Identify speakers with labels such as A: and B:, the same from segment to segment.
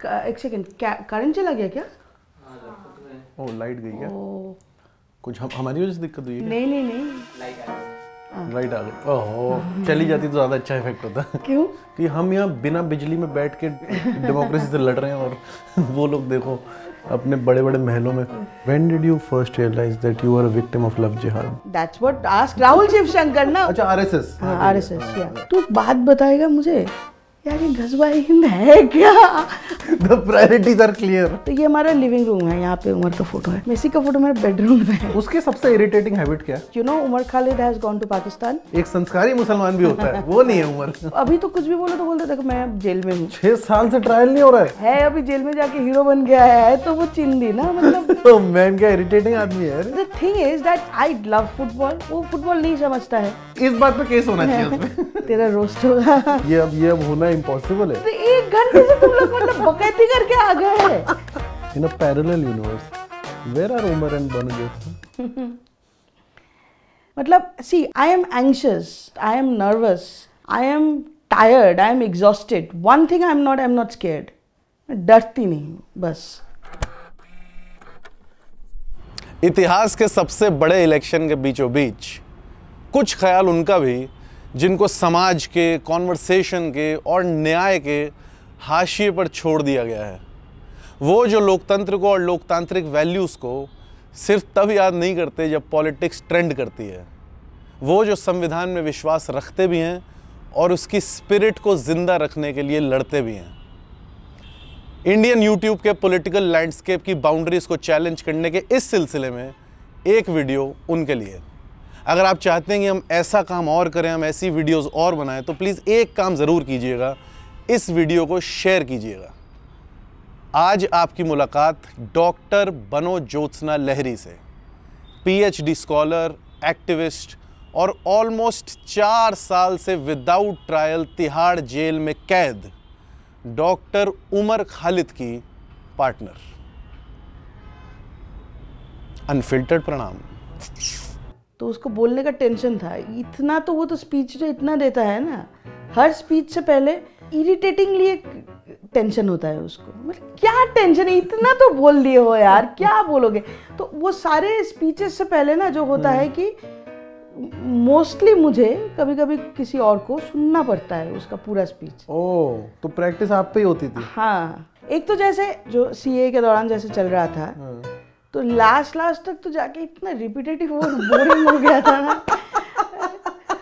A: एक second, current चला गया क्या?
B: ओ लाइट गई क्या? कुछ हमारी वजह से दिक्कत हुई है?
A: नहीं
B: लाइट आ गई। ओहो, चली जाती तो ज़्यादा अच्छा इफेक्ट होता।
A: क्यों?
B: कि हम यहाँ बिना बिजली में बैठ के डेमोक्रेसी से लड़ रहे हैं और वो लोग देखो अपने बड़े बड़े महलों में। When did you first realize that you were a victim of love jihad?
A: That's what ask Rahul Shivshankar ना।
B: अच्छा RSS।
A: हाँ RSS या। तू बात बताएगा मुझे यार, ये गजवा हिंद है क्या?
B: The priorities are clear।
A: तो ये हमारा लिविंग रूम है, यहाँ पे उमर का फोटो है। मेसी का फोटो मेरे बेडरूम में है।
B: उसके सबसे इरिटेटिंग हैबिट क्या है?
A: You know, Umar Khalid has gone to Pakistan.
B: एक संस्कारी मुसलमान भी होता है, वो नहीं है उमर।
A: अभी तो कुछ भी बोलो तो बोलते देखो मैं अब जेल में हूँ।
B: 6 साल से ट्रायल नहीं हो रहा
A: है अभी जेल में जाके हीरो बन गया है, तो वो चिंदी ना मतलब।
B: तो मैन क्या इरिटेटिंग आदमी है।
A: The thing is that I love football। वो फुटबॉल नहीं समझता है।
B: इस बात पे केस होना चाहिए उसमें।
A: तेरा रोस्ट होगा।
B: ये अब होना इम्पॉसिबल है।
A: 1 घंटे से तुम लोग मतलब बकैती करके आ गए हैं।
B: In a parallel universe, where are Umar and Banu Jyotsna?
A: मतलब see, I am anxious, I am nervous, I am tired, I am exhausted. One thing I'm not scared. मैं डरती नहीं हूँ बस।
B: इतिहास के सबसे बड़े इलेक्शन के बीचों बीच कुछ ख्याल उनका भी जिनको समाज के, कॉन्वर्सेशन के और न्याय के हाशिए पर छोड़ दिया गया है। वो जो लोकतंत्र को और लोकतांत्रिक वैल्यूज़ को सिर्फ तब याद नहीं करते जब पॉलिटिक्स ट्रेंड करती है। वो जो संविधान में विश्वास रखते भी हैं और उसकी स्पिरिट को ज़िंदा रखने के लिए लड़ते भी हैं। इंडियन यूट्यूब के पॉलिटिकल लैंडस्केप की बाउंड्रीज़ को चैलेंज करने के इस सिलसिले में एक वीडियो उनके लिए। अगर आप चाहते हैं कि हम ऐसा काम और करें, हम ऐसी वीडियोस और बनाएं, तो प्लीज़ एक काम ज़रूर कीजिएगा, इस वीडियो को शेयर कीजिएगा। आज आपकी मुलाकात डॉक्टर बनो ज्योत्सना लहरी से, PhD स्कॉलर, एक्टिविस्ट और ऑलमोस्ट 4 साल से विदाउट ट्रायल तिहाड़ जेल में कैद डॉक्टर उमर खालिद की पार्टनर। अनफिल्टर्ड प्रणाम।
A: तो उसको बोलने का टेंशन था इतना, तो वो तो स्पीच जो इतना देता है ना, हर स्पीच से पहले इरिटेटिंगली एक टेंशन होता है उसको। मतलब क्या टेंशन है, इतना तो बोल दिए हो यार, क्या बोलोगे? तो वो सारे स्पीचेस से पहले ना जो होता है कि मोस्टली मुझे कभी कभी किसी और को सुनना पड़ता है उसका पूरा स्पीच।
B: ओह, तो प्रैक्टिस आप पे ही होती थी?
A: हाँ, एक तो जैसे जो CA के दौरान जैसे चल रहा था, तो लास्ट तक तो जाके इतना रिपीटेटिव और बोरिंग हो गया था ना।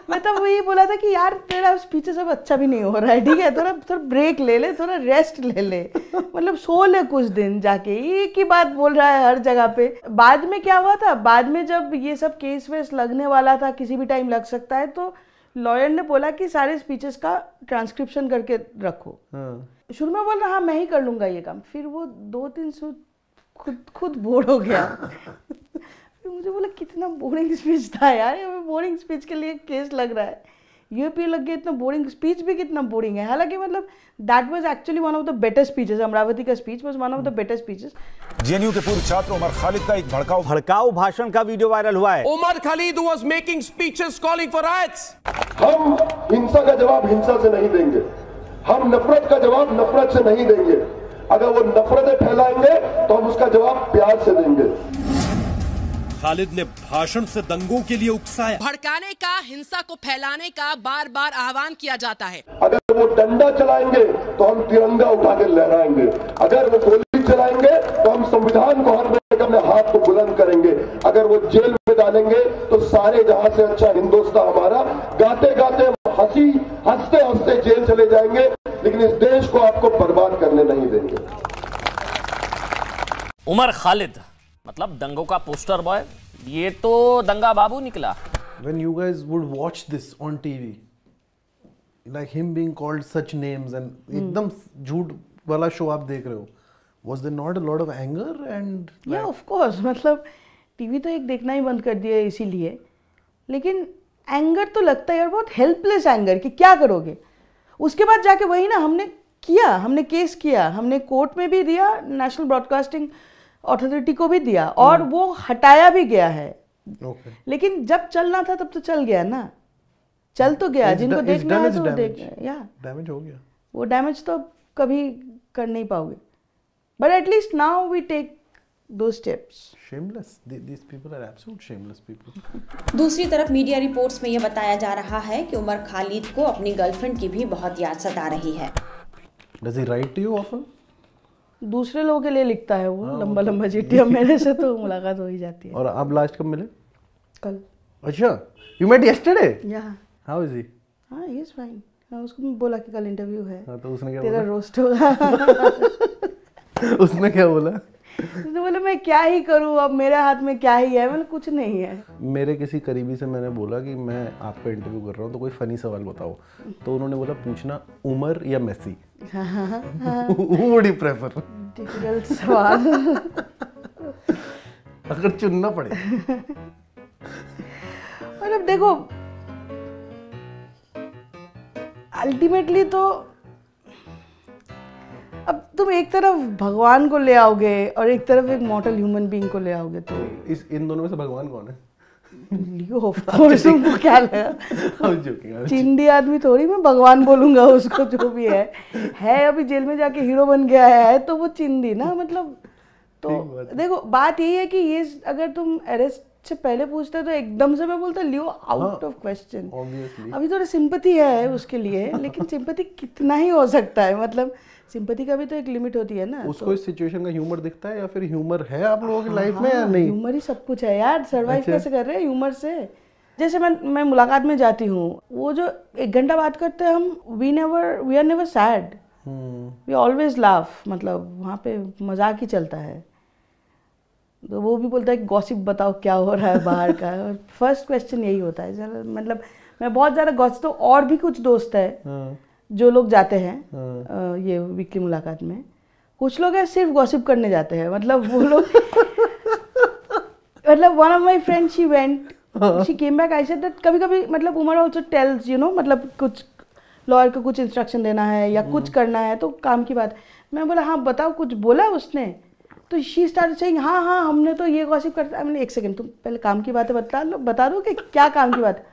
A: मैं तब वही बोला था कि यार तेरा स्पीचेस अब अच्छा भी नहीं हो रहा है, ठीक है, थोड़ा ब्रेक ले ले, थोड़ा रेस्ट ले ले, मतलब सो ले कुछ दिन जाके, एक ही बात बोल रहा है हर जगह पे। बाद में क्या हुआ था, बाद में जब ये सब केस वेस लगने वाला था, किसी भी टाइम लग सकता है, तो लॉयर ने बोला कि सारे स्पीचेस का ट्रांसक्रिप्शन करके रखो। शुरू में बोल रहा हाँ मैं ही कर लूँगा ये काम, फिर वो 2-3 सौ खुद बोर हो गया। फिर मुझे बोला कितना बोरिंग स्पीच था यार, ये बोरिंग स्पीच के लिए केस लग रहा है, यूपी लग गया, इतना बोरिंग स्पीच भी कितना बोरिंग है। हालांकि मतलब that was actually one of the better speeches, Amravati का speech was one of the better speeches.
C: JNU के पूर्व छात्र उमर खालिद का एक भड़काऊ भाषण का वीडियो वायरल हुआ है।
D: Umar Khalid was making speeches calling for rights.
E: हम हिंसा का जवाब हिंसा से नहीं देंगे, हम नफरत का जवाब नफरत से नहीं देंगे। अगर वो नफरतें फैलाएंगे तो हम उसका जवाब प्यार से देंगे।
C: खालिद ने भाषण से दंगों के लिए उकसाया।
F: भड़काने का, हिंसा को फैलाने का बार बार आह्वान किया जाता है।
E: अगर वो डंडा चलाएंगे तो हम तिरंगा उठा के लहराएंगे, अगर वो गोली चलाएंगे तो हम संविधान को हर अपने हाथ को बुलंद करेंगे, अगर वो जेल में डालेंगे तो सारे जहां से अच्छा हिंदुस्तान हमारा, गाते गाते हंसते हंसते जेल चले जाएंगे, लेकिन इस देश को आपको बर्बाद करने नहीं देंगे।
G: उमर खालिद मतलब दंगों का पोस्टर बॉय, ये तो दंगा बाबू निकला।
B: When you guys would watch this on TV, like him being called such names and एकदम झूठ वाला शो आप देख रहे हो, was there not a lot of anger and
A: yeah of course, मतलब टीवी तो एक देखना ही बंद कर दिया है इसीलिए, लेकिन एंगर तो लगता है यार, बहुत हेल्पलेस एंगर कि क्या करोगे। उसके बाद जाके वही ना हमने केस किया, हमने कोर्ट में भी दिया, नेशनल ब्रॉडकास्टिंग अथॉरिटी को भी दिया, और वो हटाया भी गया है। लेकिन जब चलना था तब तो चल गया ना, चल तो गया, जिनको देखना है तो देख, या डैमेज
B: हो गया।
A: वो डैमेज तो कभी कर नहीं पाओगे। But at least now we take those steps.
B: Shameless. These people are absolute shameless people.
H: दूसरी तरफ मीडिया रिपोर्ट्स में यह बताया जा रहा है कि उमर खालिद को अपनी गर्लफ्रेंड की भी बहुत याद सता रही है।
B: Does he write to you often?
A: दूसरे लोगों के लिए लिखता है वो लंबा लंबा चिट्ठी, अब मेरे से तो मुलाकात हो ही जाती है।
B: और आप लास्ट कब मिले?
A: कल।
B: अच्छा, you met yesterday?
A: Yeah.
B: How is he?
A: हाँ, he is fine. उसको मैं बोला कि कल इंटरव्यू है।
B: हाँ, तो उसने क्या
A: तेरा
B: बोला?
A: रोस्ट होगा।
B: उसने क्या बोला?
A: उसने बोला मैं क्या ही करूँ, अब मेरे हाथ में क्या ही है, मतलब कुछ नहीं है।
B: मेरे किसी करीबी से मैंने बोला कि मैं आपका इंटरव्यू कर रहा हूँ तो कोई फनी सवाल बताओ, तो उन्होंने बोला पूछना उमर या Messi. Who would you prefer?
A: Difficult सवाल।
B: अगर चुनना पड़े।
A: मतलब देखो, अल्टीमेटली तो अब तुम एक तरफ भगवान को ले आओगे और एक तरफ एक मॉर्टल ह्यूमन बीइंग को ले आओगे, तो
B: इन दोनों में से भगवान कौन है?
A: लियो ऑफ कोर्स। तुमको क्या लगा?
B: I'm joking.
A: चिंदी आदमी थोड़ी मैं भगवान बोलूंगा उसको, जो भी है अभी जेल में जाके हीरो बन गया है तो वो चिंदी ना, मतलब तो देखो बात यही है कि ये अगर तुम अरेस्ट से पहले पूछते तो एकदम से मैं बोलता लियो आउट ऑफ क्वेश्चन। अभी थोड़ा सिंपैथी है उसके लिए, लेकिन सिंपैथी कितना ही हो सकता है, मतलब सिंपैथी का भी तो एक लिमिट होती है ना।
B: उसको इस सिचुएशन का ह्यूमर दिखता है या फिर ह्यूमर है आप लोगों की लाइफ में या नहीं?
A: ह्यूमर ही सब कुछ है यार, सरवाइव कैसे कर रहे हैं ह्यूमर से। जैसे मैं मुलाकात में जाती हूँ, वो जो 1 घंटा बात करते हैं हम, we are never sad, we always laugh, मतलब वहाँ पे मजाक ही चलता है। तो वो भी बोलता है कि गॉसिप बताओ क्या हो रहा है बाहर का, और फर्स्ट क्वेश्चन यही होता है। मतलब मैं बहुत ज़्यादा गॉसिप, तो और भी कुछ दोस्त है जो लोग जाते हैं ये वीकली मुलाकात में, कुछ लोग है सिर्फ गॉसिप करने जाते हैं, मतलब वो लोग मतलब one of my friend she went, she came back, I said that कभी कभी मतलब उमर आल्सो टेल्स मतलब कुछ लॉयर को कुछ इंस्ट्रक्शन देना है या कुछ करना है तो काम की बात। मैं बोला हाँ बताओ, कुछ बोला उसने? तो शी स्टार्टेड सेइंग हाँ हमने तो ये गॉसिप करता है। मैंने 1 सेकंड, तुम पहले काम की बातें बता दो कि क्या काम की बात?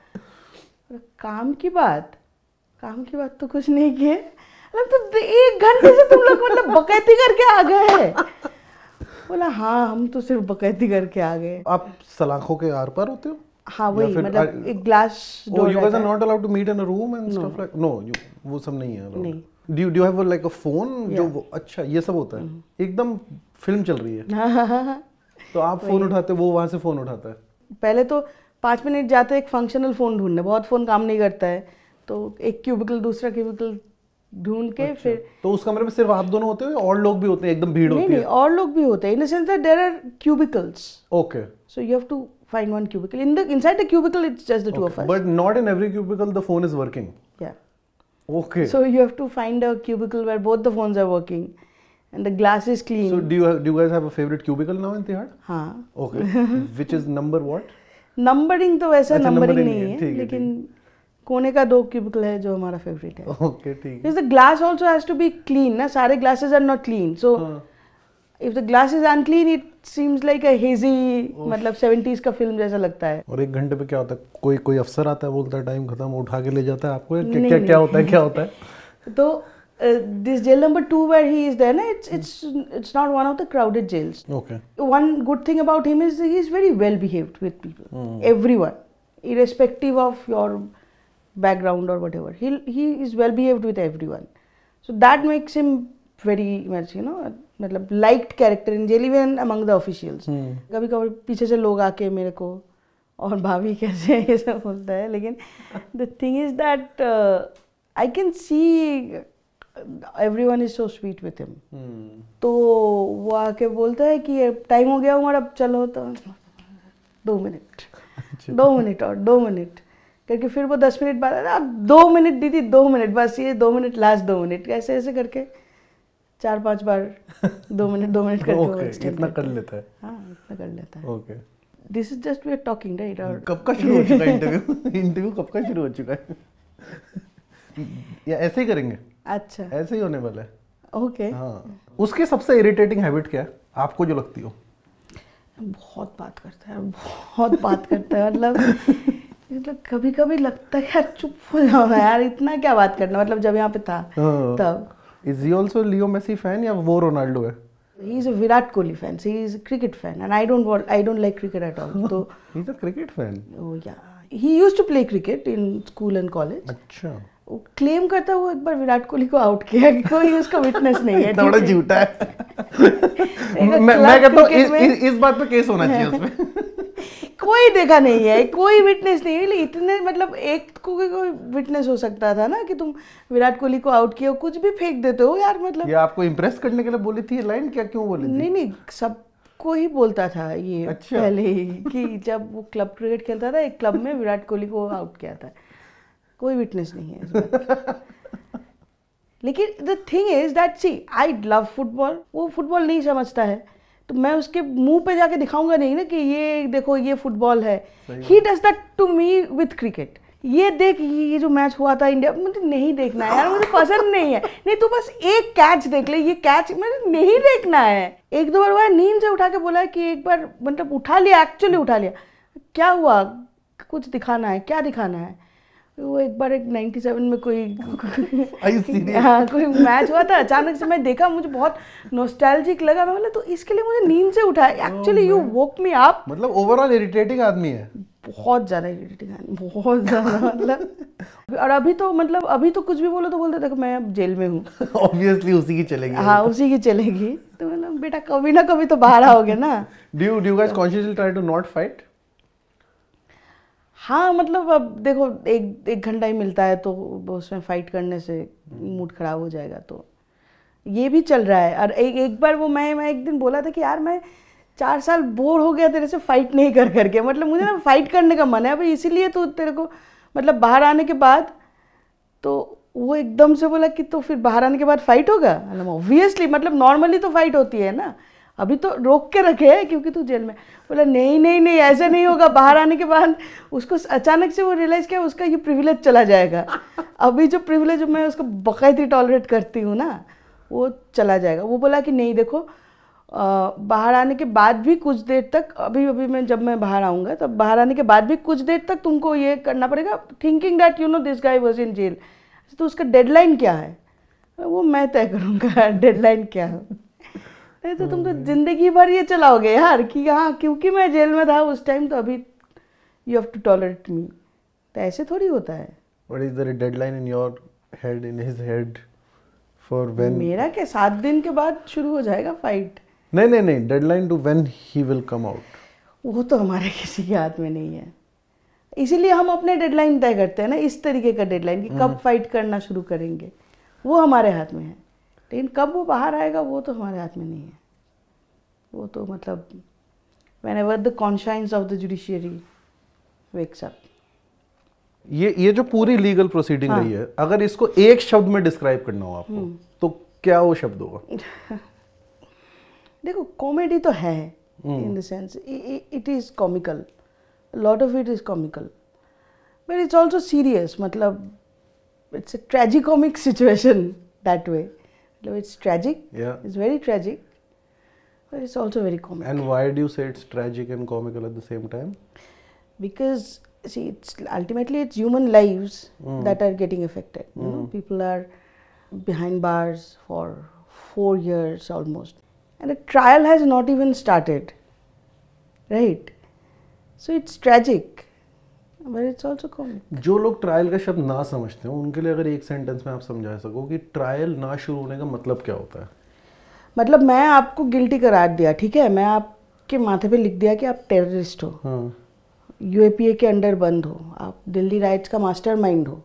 A: काम की बात तो कुछ नहीं की है। तो 1 घंटे से तुम लोग मतलब बकैती करके आ गए। बोला हाँ हम तो सिर्फ बकैती करके आ गए।
B: आप सलाखों के आर पार होते हो?
A: हाँ वही, मतलब एक glass door.
B: You guys are not allowed to meet in a room and stuff like? No, वो सब नहीं है।
A: नहीं।
B: Do you have like a phone जो अच्छा ये सब होता है? एकदम फिल्म चल रही है। तो आप फोन उठाते, वो वहाँ से फोन उठाता है?
A: पहले तो 5 मिनट जाते एक फंक्शनल फोन ढूंढने, बहुत फोन काम नहीं करता है, तो एक क्यूबिकल दूसरा क्यूबिकल ढूंढ के फिर।
B: तो उस कमरे में सिर्फ आप दोनों होते हो या और लोग भी होते हैं? एकदम भीड़ होती है?
A: नहीं, और लोग भी होते हैं, in the sense that there are cubicles.
B: Okay,
A: so you have to find one cubicle. Inside the cubicle, it's just the two of us.
B: But not in every cubicle the phone is working.
A: Yeah.
B: Okay.
A: So you have to find a cubicle where both the phones are working, and the glass is clean.
B: So do you guys have a favorite cubicle now in Tihar?
A: हाँ.
B: Okay. Which is number what?
A: Numbering तो वैसा numbering नहीं है,
B: लेकिन
A: कोने का 2 cubicle है जो हमारा favorite है.
B: Okay, ठीक है.
A: Because the glass also has to be clean, ना सारे glasses are not clean. So if the glass is unclean, it seems like a hazy, मतलब 70s का फिल्म जैसा लगता है।
B: और 1 घंटे पे क्या होता है? कोई अफसर आता है, बोलता है टाइम खत्म, उठा के ले जाता है आपको? क्या होता है?
A: तो this jail number 2 where he is there, ना, it's not one of the crowded jails.
B: Okay.
A: One good thing about him is he is very well behaved with people, everyone, irrespective of your background or whatever. He is well behaved with everyone, so that makes him very much, मतलब liked character in jail, even among the officials. कभी कभी पीछे से लोग आके मेरे को और भाभी कैसे ये सब बोलता है, लेकिन the thing is that I can see everyone is so sweet with him. तो वो आके बोलता है कि टाइम हो गया हमारा, अब चलो, तो 2 मिनट 2 मिनट और 2 मिनट करके फिर वो 10 मिनट बाद, अब 2 मिनट दीदी, 2 मिनट बस, ये 2 मिनट लास्ट 2 मिनट, ऐसे ऐसे करके 4-5 बार 2 मिनट करके वो extend
B: इतना कर लेता है।
A: हाँ, इतना कर लेता है।
B: Okay,
A: this is just we are talking, right? और
B: कब का शुरू हो चुका है इंटरव्यू कब का शुरू हो चुका है? या ऐसे ही करेंगे?
A: अच्छा,
B: ऐसे ही होने वाला है।
A: ओके।
B: हाँ, उसकी सबसे इरिटेटिंग हैबिट क्या है आपको जो लगती हो?
A: बहुत बात करता है, मतलब कभी कभी लगता है यार चुप हो जाओ ना यार, इतना क्या बात करना, मतलब जब यहाँ पे था तब।
B: Is he also Leo Messi fan या वो रोनाल्डो है?
A: He is a Virat Kohli fan. So he is a cricket fan, and I don't like cricket at all. So
B: he's a cricket fan.
A: Oh yeah, he used to play cricket in school and college.
B: अच्छा.
A: वो claim करता है वो एक बार विराट कोहली को out किया, कोई उसका विटनेस नहीं है.
B: थोड़ा झूठा है. मैं कहता हूँ इस बात पे केस होना चाहिए उसमें.
A: कोई देखा नहीं है, कोई विटनेस नहीं है. इतने मतलब एक कोई विटनेस हो सकता था ना कि तुम विराट कोहली को आउट किया, कुछ भी फेंक देते हो यार. मतलब
B: ये आपको इम्प्रेस करने के लिए बोली थी ये लाइन, क्या क्यों बोली थी?
A: नहीं सबको ही बोलता था ये. अच्छा. पहले ही कि जब वो क्लब क्रिकेट खेलता था, एक क्लब में विराट कोहली को आउट किया था. कोई विटनेस नहीं है इस बात. लेकिन the thing is that see I love football. वो फुटबॉल नहीं समझता है तो मैं उसके मुंह पे जाके दिखाऊंगा नहीं ना कि ये देखो ये फुटबॉल है. He does that to me with cricket. ये देख ये जो मैच हुआ था इंडिया, मुझे नहीं देखना है यार, मुझे पसंद नहीं है. नहीं तू बस एक कैच देख ले, ये कैच मुझे नहीं देखना है. एक दो बार हुआ नींद से उठा के बोला कि एक बार मतलब उठा लिया, एक्चुअली उठा लिया. क्या हुआ, कुछ दिखाना है, क्या दिखाना है. वो एक बार एक 97 में कोई हाँ कोई मैच हुआ था, अचानक से मैं देखा, मुझे बहुत नॉस्टैल्जिक लगा. मैं बोला तो इसके लिए मुझे नींद से उठाया. Actually you woke me up.
B: मतलब ओवरऑल इरिटेटिंग आदमी है.
A: बहुत ज़्यादा इरिटेटिंग आदमी, बहुत ज़्यादा. मतलब और अभी तो मतलब अभी तो कुछ भी बोलो तो बोलते देखो मैं अब जेल में हूँ.
B: ऑब्वियसली उसी की चलेगी.
A: हाँ उसी की चलेगी. तो मतलब बेटा कभी ना कभी तो बाहर आओगे ना.
B: Do you guys consciously try to not fight?
A: हाँ मतलब अब देखो एक घंटा ही मिलता है तो उसमें फाइट करने से मूड खराब हो जाएगा. तो ये भी चल रहा है. और एक बार वो मैं एक दिन बोला था कि यार मैं 4 साल बोर हो गया तेरे से फाइट नहीं कर करके. मतलब मुझे ना फाइट करने का मन है अभी, इसीलिए तो तेरे को मतलब बाहर आने के बाद. तो वो एकदम से बोला कि तो फिर बाहर आने के बाद फाइट होगा. मतलब ऑब्वियसली मतलब नॉर्मली तो फाइट होती है ना, अभी तो रोक के रखे है क्योंकि तू जेल में. बोला नहीं ऐसा नहीं होगा. बाहर आने के बाद उसको अचानक से वो रियलाइज़ किया उसका ये प्रिविलेज चला जाएगा. अभी जो प्रिविलेज मैं उसको बाकायदे टॉलरेट करती हूँ ना, वो चला जाएगा. वो बोला कि नहीं देखो बाहर आने के बाद भी कुछ देर तक, अभी मैं जब मैं बाहर आऊँगा तब बाहर आने के बाद भी कुछ देर तक तुमको ये करना पड़ेगा, thinking that you know this guy was in jail. तो उसका डेडलाइन क्या है वो मैं तय करूँगा. डेडलाइन क्या है. नहीं तो तुम तो जिंदगी भर ये चलाओगे यार कि हाँ क्योंकि मैं जेल में था उस टाइम तो अभी यू हैव टू टॉलरेट मी. तो ऐसे थोड़ी होता है.
B: What is the deadline in your head, in his head for when?
A: मेरा क्या 7 दिन के बाद शुरू हो जाएगा फाइट.
B: नहीं deadline to when he will come out.
A: वो तो हमारे किसी के हाथ में नहीं है. इसीलिए हम अपने डेडलाइन तय करते हैं ना, इस तरीके का डेडलाइन कि कब फाइट करना शुरू करेंगे. वो हमारे हाथ में है. लेकिन कब वो बाहर आएगा वो तो हमारे हाथ में नहीं है. वो तो मतलब whenever the conscience of the judiciary wakes up.
B: ये जो पूरी लीगल प्रोसीडिंग रही है, अगर इसको एक शब्द में डिस्क्राइब करना हो आपको तो क्या वो शब्द होगा?
A: देखो कॉमेडी तो है in the sense it is comical, lot of it is comical, but it's also serious. मतलब it's a tragicomic situation that way. It's tragic. Yeah. It's very tragic, but it's also very comic.
B: And why do you say it's tragic and comical at the same time?
A: Because see, it's ultimately it's human lives that are getting affected. You know, people are behind bars for 4 years almost, and a trial has not even started. Right? So it's tragic. But it's also comic.
B: जो लोग trial का शब्द ना समझते हो उनके लिए अगर एक सेंटेंस में आप समझा सको कि ट्रायल ना शुरू होने का मतलब क्या होता है?
A: मतलब मैं आपको गिल्टी करार दिया, ठीक है, मैं आपके माथे पे लिख दिया कि आप टेररिस्ट हो, यूएपीए के अंडर बंद हो, आप दिल्ली राइट्स का मास्टरमाइंड हो.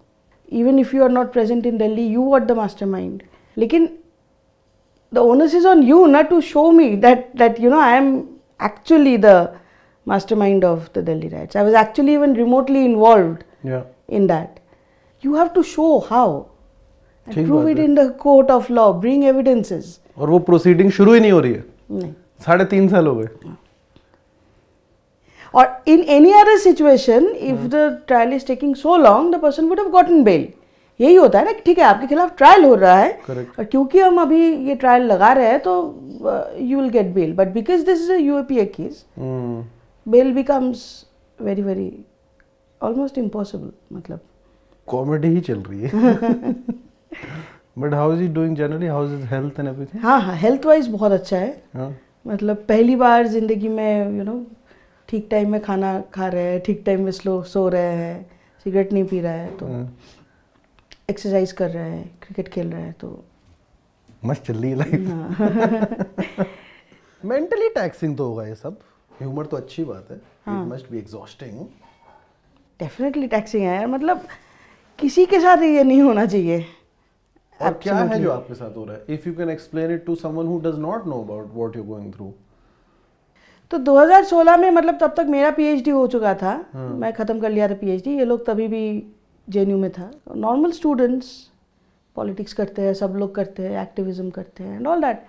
A: Even if you are not present in Delhi you are the mastermind. लेकिन the onus is on you ना to show me that you know I am actually the mastermind of the Delhi riots. I was actually even remotely involved in that. You have to show how and prove it in the court of law. Bring evidences.
B: और वो proceeding शुरू ही नहीं हो रही है.
A: नहीं.
B: 3.5 साल हो गए.
A: Or in any other situation, if the trial is taking so long, the person would have gotten bail. यही होता है ना कि ठीक है आपके खिलाफ ट्रायल हो रहा है और क्योंकि हम अभी ये ट्रायल लगा रहे हैं तो you will get bail. But because this is a UAPA case. Bail becomes very very almost impossible. मतलब
B: कॉमेडी ही चल रही है. But how is he doing generally? How is his health and everything?
A: हाँ, health wise बहुत अच्छा है.
B: हाँ.
A: मतलब पहली बार जिंदगी में ठीक टाइम में खाना खा रहे हैं, ठीक टाइम में सो रहे हैं, सिगरेट नहीं पी रहा है, तो एक्सरसाइज कर रहा है, क्रिकेट खेल रहा है, तो
B: मस्त चल रही है लाइफ. मेंटली टैक्सिंग तो होगा ये सब. ह्यूमर तो अच्छी बात है. It must be exhausting.
A: Definitely taxing है यार. मतलब किसी के साथ ये नहीं होना चाहिए.
B: और क्या है जो आपके साथ हो रहा है? If you can explain it to someone who does not know about what you are going through.
A: तो 2016 में मतलब तब तक मेरा पीएचडी हो चुका था. मैं ख़त्म कर लिया था पीएचडी. ये लोग तभी भी जेएनयू में था. नॉर्मल स्टूडेंट्स पॉलिटिक्स करते हैं, सब लोग करते हैं, एक्टिविज्म करते हैं एंड ऑल दैट.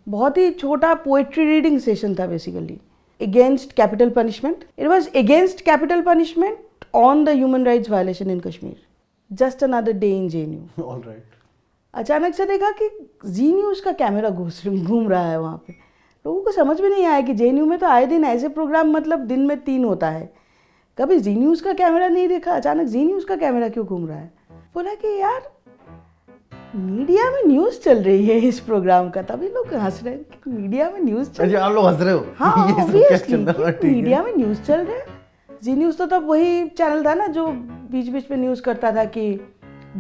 A: बहुत ही छोटा पोएट्री रीडिंग सेशन था basically. Against capital punishment. It was against capital punishment on the human rights violation in Kashmir. Just another day in JNU.
B: All right.
A: अचानक से देखा कि जी न्यूज़ का कैमरा घूम रहा है वहाँ पे. लोगों को समझ में नहीं आया कि जेएनयू में तो आए दिन ऐसे प्रोग्राम मतलब दिन में 3 होता है. कभी जी न्यूज़ का कैमरा नहीं देखा. अचानक जी न्यूज़ का कैमरा क्यों घूम रहा है. बोला कि यार मीडिया में न्यूज़ चल रही है इस प्रोग्राम का. तभी लोग हंस रहे हैं कि मीडिया में न्यूज़ चल रही है.
B: आप लोग हंस रहे हो.
A: हाँ, ऑब्वियसली मीडिया में न्यूज़ चल रहा है. जी न्यूज़ तो तब वही चैनल था ना जो बीच बीच में न्यूज़ करता था कि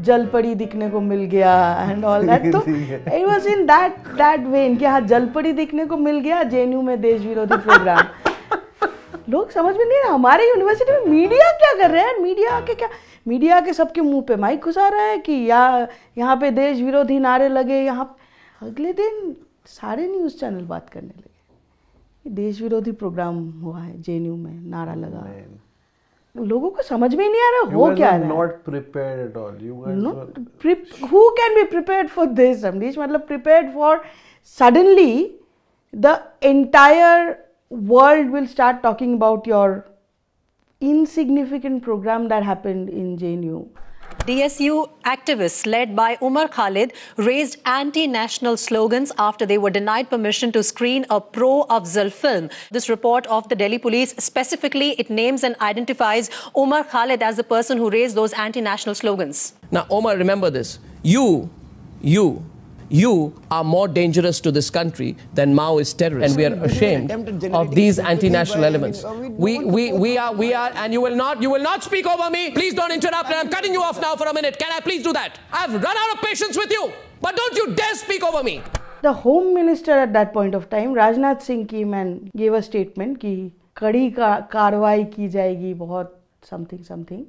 A: जल परी दिखने को मिल गया एंड ऑल दैट. तो it was in that when कि हाँ जल परी दिखने को मिल गया जेएनयू में देश विरोधी प्रोग्राम. लोग समझ में नहीं. हमारे यूनिवर्सिटी में मीडिया क्या कर रहे हैं. मीडिया के सबके मुंह पे माइक घुसा रहा है कि यहाँ पे देश विरोधी नारे लगे. यहाँ अगले दिन सारे न्यूज़ चैनल बात करने लगे. देश विरोधी प्रोग्राम हुआ है जेएनयू में, नारा लगा. लोगों को समझ में ही नहीं आ रहा हो क्या है.
B: Not prepared at all. You guys
A: who can be prepared for this, Amrish? मतलब prepared for suddenly the entire world will start talking about your insignificant program that happened in JNU.
I: DSU activists led by Umar Khalid raised anti-national slogans after they were denied permission to screen a pro-Afzal film. This report of the Delhi police, specifically it names and identifies Umar Khalid as the person who raised those anti-national slogans.
D: Now, Omar, remember this. You are more dangerous to this country than Maoist terrorists. And we are ashamed of these anti-national elements. We are, and you will not speak over me. Please don't interrupt. I'm cutting you off now for a minute. Can I please do that? I've run out of patience with you. But don't you dare speak over me.
A: The Home Minister at that point of time, Rajnath Singh, came and gave a statement कि कड़ी कार्रवाई की जाएगी बहुत something.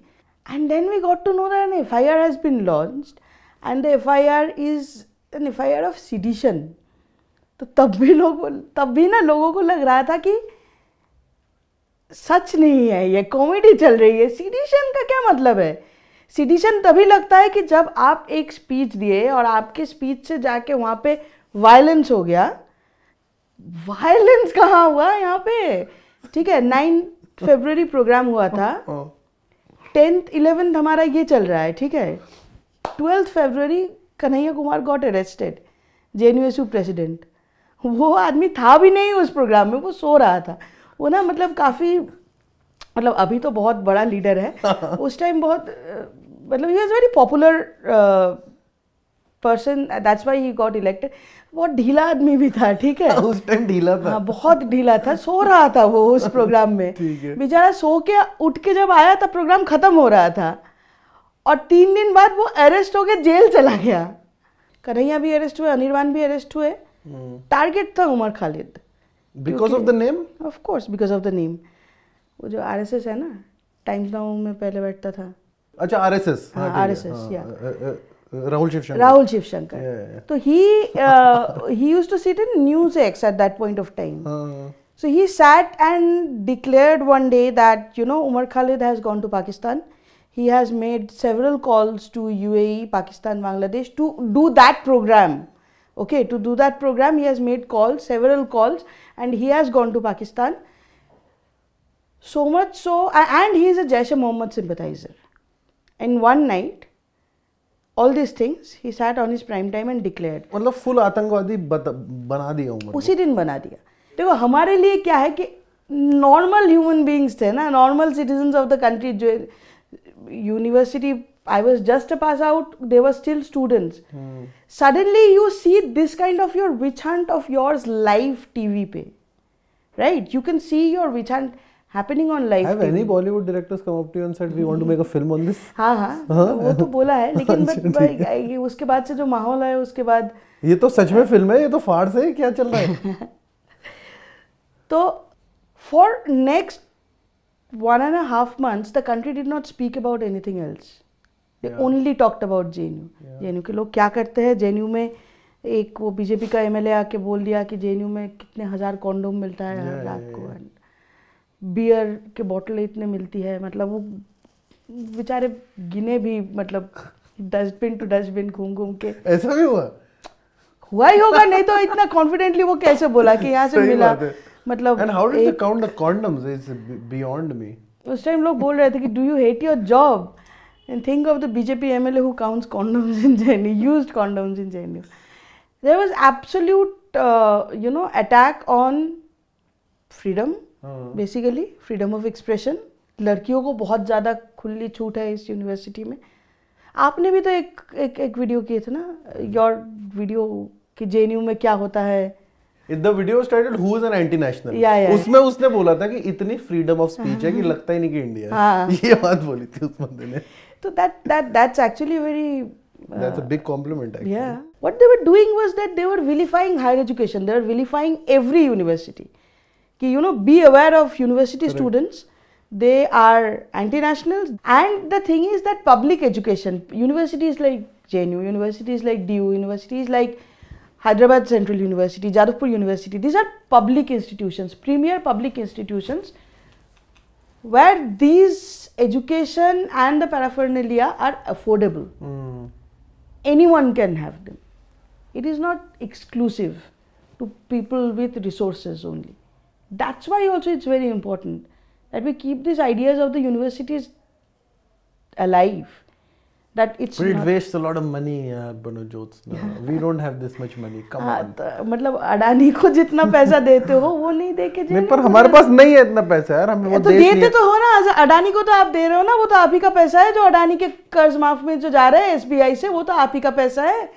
A: And then we got to know that an FIR has been launched and the FIR is an FIR of sedition. तो तब भी ना लोगों को लग रहा था कि सच नहीं है, ये कॉमेडी चल रही है. सीडिशन का क्या मतलब है? सीडिशन तभी लगता है कि जब आप एक स्पीच दिए और आपके स्पीच से जाके वहाँ पे वायलेंस हो गया. वायलेंस कहाँ हुआ यहाँ पे? ठीक है, 9 फरवरी प्रोग्राम हुआ था. 10th 11th हमारा ये चल रहा है. ठीक है, 12th फरवरी Kanhaiya Kumar got arrested, JNUSU president. वो आदमी था भी नहीं उस प्रोग्राम में, वो सो रहा था. वो ना मतलब काफ़ी, मतलब अभी तो बहुत बड़ा लीडर है. उस टाइम बहुत मतलब he was very popular person, that's why he got elected. बहुत ढीला आदमी भी था. ठीक है,
B: उस टाइम ढीला था.
A: हाँ, बहुत ढीला था. सो रहा था वो उस प्रोग्राम में. बेचारा सो के उठ के जब आया तब प्रोग्राम खत्म हो रहा था और 3 दिन बाद वो अरेस्ट हो के जेल चला गया. कन्हैया भी अरेस्ट हुए, अनिर्बान भी अरेस्ट हुए. टारगेट था Umar Khalid.
B: Because of the name?
A: Of course because of the name. वो जो आरएसएस है ना, टाइम्स नाउ में पहले बैठता था.
B: अच्छा, आरएसएस.
A: हाँ, आरएसएस. या
B: राहुल शिवशंकर.
A: तो he used to sit in NewsX at that point of time. So he sat and declared one day that Umar Khalid has gone to Pakistan. He has made several calls to UAE, Pakistan, Bangladesh to do that program. Okay, to do that program he has made calls, several calls, and he has gone to Pakistan. So much so, and he is a Jaish-e-Mohammed sympathizer. And one night, all these things he sat on his prime time and declared.
B: मतलब full आतंकवादी बना दिया उमर.
A: उसी दिन बना दिया. देखो हमारे लिए क्या है कि नॉर्मल ह्यूमन बीइंग्स थे ना, normal citizens of the country, जो university I was just a pass out, they were still students. Suddenly you see this kind of your witch hunt of yours live TV pe, right? You can see your witch hunt happening on live
B: Have
A: TV.
B: any Bollywood directors come up to you and said we want to make a film on this?
A: हाँ, वो तो बोला है, लेकिन but उसके बाद से जो माहौल है उसके बाद
B: ये तो सच में फिल्म है, ये तो फाड़ से क्या चल रहा है?
A: तो for next 1.5 months the country did not speak about anything else. They only talked about JNU. JNU के लोग क्या करते हैं, JNU में एक वो बीजेपी का एमएलए आके बोल दिया कि JNU में कितने हजार कॉन्डोम मिलता है रात को, बियर के बोतल इतने मिलती है, मतलब वो बेचारे गिने भी, मतलब डस्टबिन टू डस्टबिन घूम घूम के।
B: ऐसा भी हुआ
A: ही होगा, नहीं तो इतना कॉन्फिडेंटली वो कैसे बोला कि यहाँ से मिला, मतलब।
B: And how did they count the condoms? It's beyond me.
A: उस टाइम लोग बोल रहे थे कि do you hate your job? And think of the BJP MLA who counts condoms in JNU, used condoms in JNU. There was absolute, attack on freedom, basically freedom of expression. लड़कियों को बहुत ज़्यादा खुली छूट है इस यूनिवर्सिटी में। आपने भी तो एक वीडियो किए थे ना, योर वीडियो कि JNU में क्या होता है।
B: The video was titled Who is an Anti-National? उसमें उसने बोला था कि इतनी फ्रीडम ऑफ स्पीच है कि लगता ही नहीं कि इंडिया है। ये बात बोली थी उस बंदे ने। तो
A: that's actually very
B: that's a big compliment actually.
A: Yeah. What they were doing was that they were vilifying higher education. They were vilifying every university. कि be aware of university students. They are anti-nationals. And the thing is that public education, universities like JNU, universities like DU, universities like Hyderabad Central University, Jadavpur University, these are public institutions, premier public institutions where these education and the paraphernalia are affordable. Anyone can have them. It is not exclusive to people with resources only. That's why also it's very important that we keep these ideas of the universities alive. That it's
B: but it wastes a lot of money, Jyotsna. We don't have this much money. Come on.
A: मतलब अडानी को जितना पैसा देते हो वो नहीं देके
B: नहीं, पर हमारे पास नहीं है इतना पैसा यार, हमें वो
A: तो देते तो हो ना। अडानी को तो आप दे रहे हो ना, वो तो आप ही का पैसा है। जो अडानी के कर्ज माफ में जो जा रहे हैं SBI से, वो तो आप ही का पैसा है।